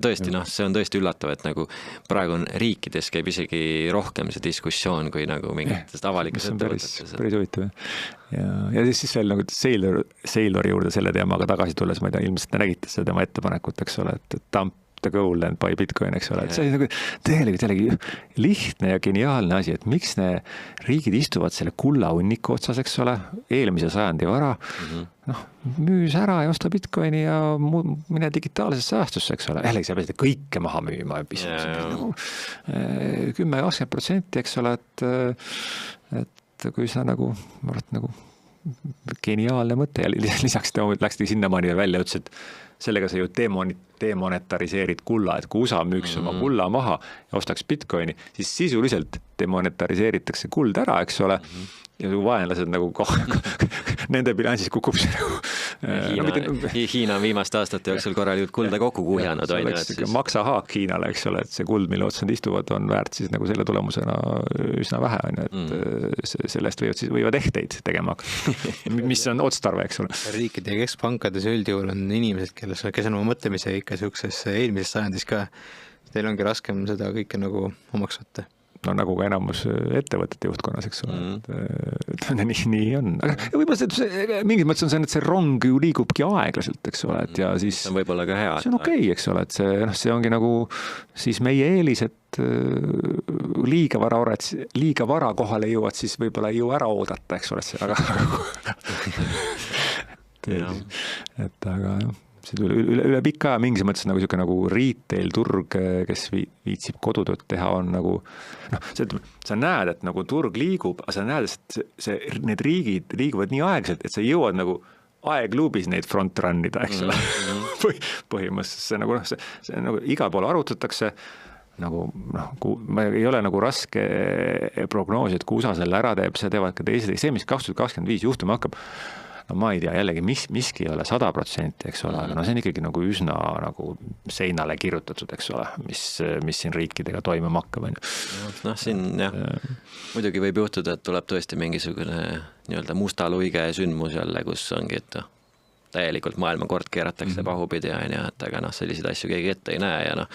tõesti, see on tõesti üllatav, et nagu praegu on riikides käib isegi rohkem see diskussioon kui nagu mingitest avalikes ettevõtetes. Päris huvitav, ja siis veel nagu Saylori juurde selle teemaga tagasi tulles, ma ei tea, ilmselt te nägite seda tema ettepanekut, eks ole, et dump the gold and buy Bitcoin, eks ole, et see on nagu tegelikult jällegi lihtne ja geniaalne asi, et miks ne riigid istuvad selle kulla hunniku otsas, eks ole, eelmise sajandi vara, müüs ära ja osta Bitcoini ja mine digitaalsesse säästusse, eks ole, jällegi sa pead kõike maha müüma, 10-20%, eks ole, et kui sa nagu, ma arvan, nagu geniaalne mõte ja lisaks ta läksti sinnamaani välja, ütles, et sellega sa ju demonetariseerid kulla, et kui USA müüks oma kulla maha ja ostaks Bitcoini, siis sisuliselt demonetariseeritakse kuld ära, eks ole, ja kui vaenlased nagu nende bilansis kukub see nagu Hiina on viimaste aastate jooksul korralikult kulda kokku kuhjanud. See oleks maksahaak Hiinale, eks ole, et see kuld, mille otsad istuvad, on väärt siis nagu selle tulemusena üsna vähe, et sellest võivad ehteid tegema hakata, mis on otstarve, eks ole. Riikide ja keskpankades üldjuhul on inimesed, kes on oma mõtlemise ikka sellises eelmises sajandis ka, teil ongi raskem seda kõike nagu omaks võtta. no nagu ka enamus ettevõtete juhtkonnas, eks ole, nii on. Aga võib-olla see mingis mõttes on see, et see rong ju liigubki aeglaselt, eks ole, et ja siis see on võib-olla ka hea. See on okei, eks ole, et see ongi nagu siis meie eelis, et liiga vara kohale jõuad, siis võib-olla ei jõua ära oodata, eks ole, aga et aga jah. See üle pika aja mingis mõttes nagu siuke nagu retail-turg, kes viitsib kodutööd teha, on nagu sa näed, et nagu turg liigub, aga sa näed, et need riigid liiguvad nii aeglaselt, et sa jõuad nagu aegluubis neid front-runnida, eks ole. Põhimõtteliselt see nagu, see nagu igal pool arutatakse, nagu ei ole nagu raske prognoosi, et kui USA selle ära teeb, see teevad ka teised, see, mis 2025 juhtuma hakkab, no ma ei tea, jällegi miski ei ole 100%, eks ole, aga no see on ikkagi nagu üsna nagu seinale kirjutatud, eks ole, mis siin riikidega toimuma hakkab. Noh, siin jah, muidugi võib juhtuda, et tuleb tõesti mingisugune nii-öelda musta luige sündmus jälle, kus ongi, et täielikult maailmakord keeratakse pahupidi, et aga selliseid asju keegi ette ei näe ja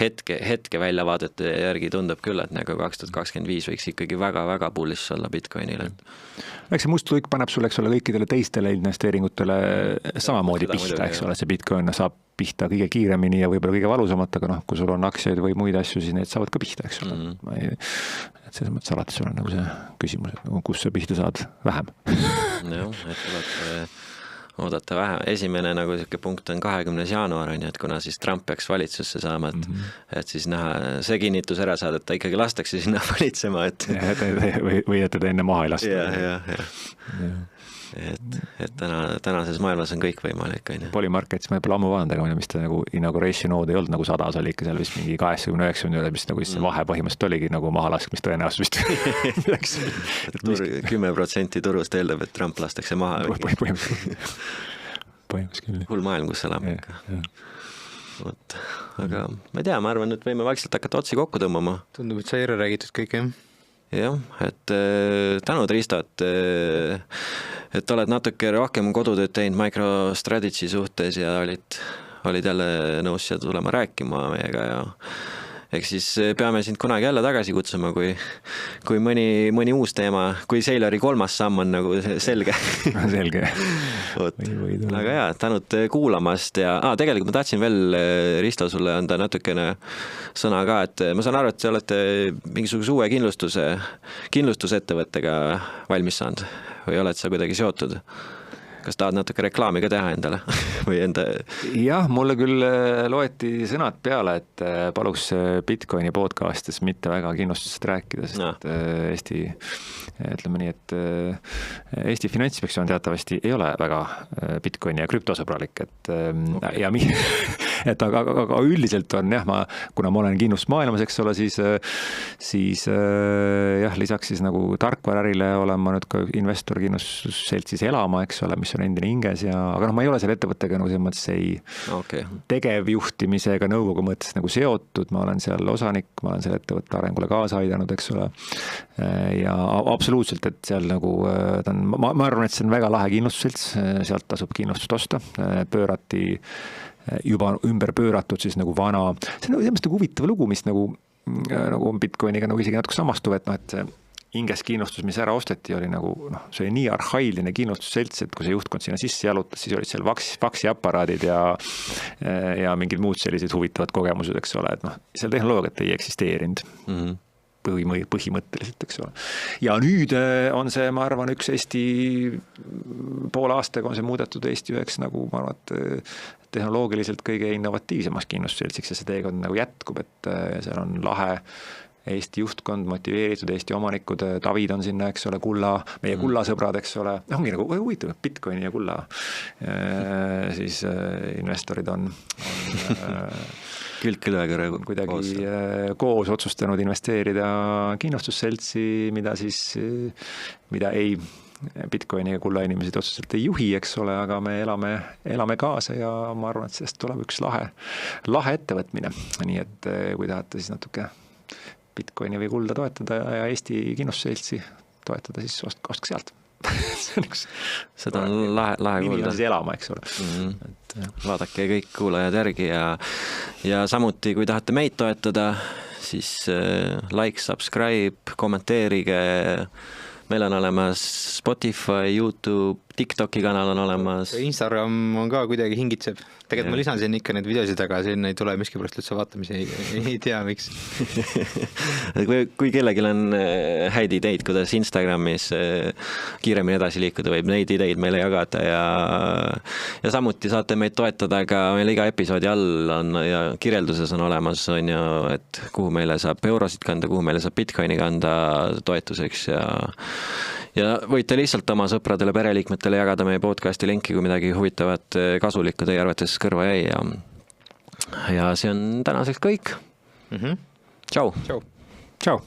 hetke väljavaadete järgi tundub küll, et nagu 2025 võiks ikkagi väga-väga bullish olla Bitcoinile. Eks see must luik paneb sulle, eks ole, kõikidele teistele investeeringutele samamoodi pihta, eks ole, see Bitcoin saab pihta kõige kiiremini ja võib-olla kõige valusamat, aga kui sul on aktsiaid või muid asju, siis need saavad ka pihta, eks ole. Et selles mõttes alati sul on nagu see küsimus, et kus sa pihta saad vähem. Jah, et tuleb oodata vähem. Esimene nagu selline punkt on 20. jaanuar, et kuna siis Trump peaks valitsusse saama, et siis näha see kinnitus ära saada, et ta ikkagi lastakse sinna valitsema. Või et teda enne maha ei lasta. Et tänases maailmas on kõik võimalik. Polymarkets ma juba ammu vaadanud, aga mis ta nagu inauguration ood ei olnud nagu 100, see oli ikka seal vist mingi 80-90, mis nagu see vahe põhimõtteliselt oligi nagu mahalaskmist tõenäosus vist. 10% turust eeldab, et Trump lastakse maha. Põhimõtteliselt küll. Hull maailm, kus elame ikka. Aga ma ei tea, ma arvan, et võime vaikselt hakata otsi kokku tõmbama. Tundub, et sai ära räägitud kõik, jah? Jah, et tänud Risto, et oled natuke rohkem kodutööd teinud MicroStrategy suhtes ja olid jälle nõus siia tulema rääkima meiega ja eks siis peame sind kunagi jälle tagasi kutsuma, kui mõni uus teema, kui Sailori 3. samm on nagu selge. Selge. Aga jaa, tänud kuulamast ja tegelikult ma tahtsin veel, Risto, sulle anda natukene sõna ka, et ma saan aru, et te olete mingisuguse uue kindlustusettevõttega valmis saanud või oled sa kuidagi seotud? Kas tahad natuke reklaami ka teha endale või enda? Jah, mulle küll loeti sõnad peale, et paluks Bitcoini podcastis mitte väga kindlustusest rääkida, sest ütleme nii, et Eesti Finantsinspektsioon teatavasti ei ole väga Bitcoini ja krüptosõbralik, aga üldiselt on jah, kuna ma olen kindlustusmaailmas, eks ole, siis jah, lisaks siis nagu tarkvaraärile olen ma nüüd ka investor kindlustusseltsis Elama, eks ole, mis on endine hinges aga ma ei ole selle ettevõttega nagu selles mõttes tegevjuhtimisega nõukogu mõttes nagu seotud, ma olen seal osanik, ma olen selle ettevõtte arengule kaasa aidanud, eks ole. Ja absoluutselt, et seal nagu ma arvan, et see on väga lahe kindlustusselts, sealt tasub kindlustust osta, juba ümber pööratud siis nagu vana, see on nagu huvitav lugu, mis nagu on Bitcoiniga nagu isegi natuke samastuv, et see hinges kindlustus, mis ära osteti, oli nagu, see oli nii arhailine kindlustusselts, et kui see juhtkond sinna sisse jalutas, siis olid seal faksiaparaadid ja mingid muud sellised huvitavad kogemused, eks ole, et seal tehnoloogiat ei eksisteerinud. Põhimõtteliselt, eks ole. Ja nüüd on see, ma arvan, üks Eesti poole aastaga on see muudetud Eesti üheks nagu, ma arvan, et tehnoloogiliselt kõige innovatiivsemaks kindlustusseltsiks ja see teekond nagu jätkub, et seal on lahe Eesti juhtkond, motiveeritud Eesti omanikud, David on sinna, eks ole, meie kullasõbrad, eks ole, ongi nagu huvitav, Bitcoini ja kulla siis investorid on külg-külvega kuidagi koos otsustanud investeerida kindlustusseltsi, mida ei Bitcoini ja kulla inimesed otseselt ei juhi, eks ole, aga me elame kaasa ja ma arvan, et sellest tuleb üks lahe ettevõtmine. Nii et kui tahate siis natuke Bitcoini või kulda toetada ja Eesti kindlustusseltsi toetada, siis ostke sealt. Seda on lahe kuulda. Nimi on siis Elama, eks ole. Vaadake kõik kuulajad järgi ja samuti, kui tahate meid toetada, siis like, subscribe, kommenteerige. Meil on olemas Spotify, YouTube, TikToki kanal on olemas. Instagram on ka kuidagi hingitseb. Tegelikult ma lisan siin ikka neid videosid, aga siin ei tule miskipärast üldse vaatamise, ei tea miks. kui kellelgi on häid ideid, kuidas Instagramis kiiremini edasi liikuda, võib neid ideid meile jagada ja samuti saate meid toetada ka meil iga episoodi all on ja kirjelduses on olemas, on ju, et kuhu meile saab eurosid kanda, kuhu meile saab Bitcoini kanda toetuseks ja võite lihtsalt oma sõpradele, pereliikmetele jagada meie podcasti linki, kui midagi huvitavat, kasulikku teie arvates kõrva jäi ja see on tänaseks kõik. Tšau! Tšau! Tšau!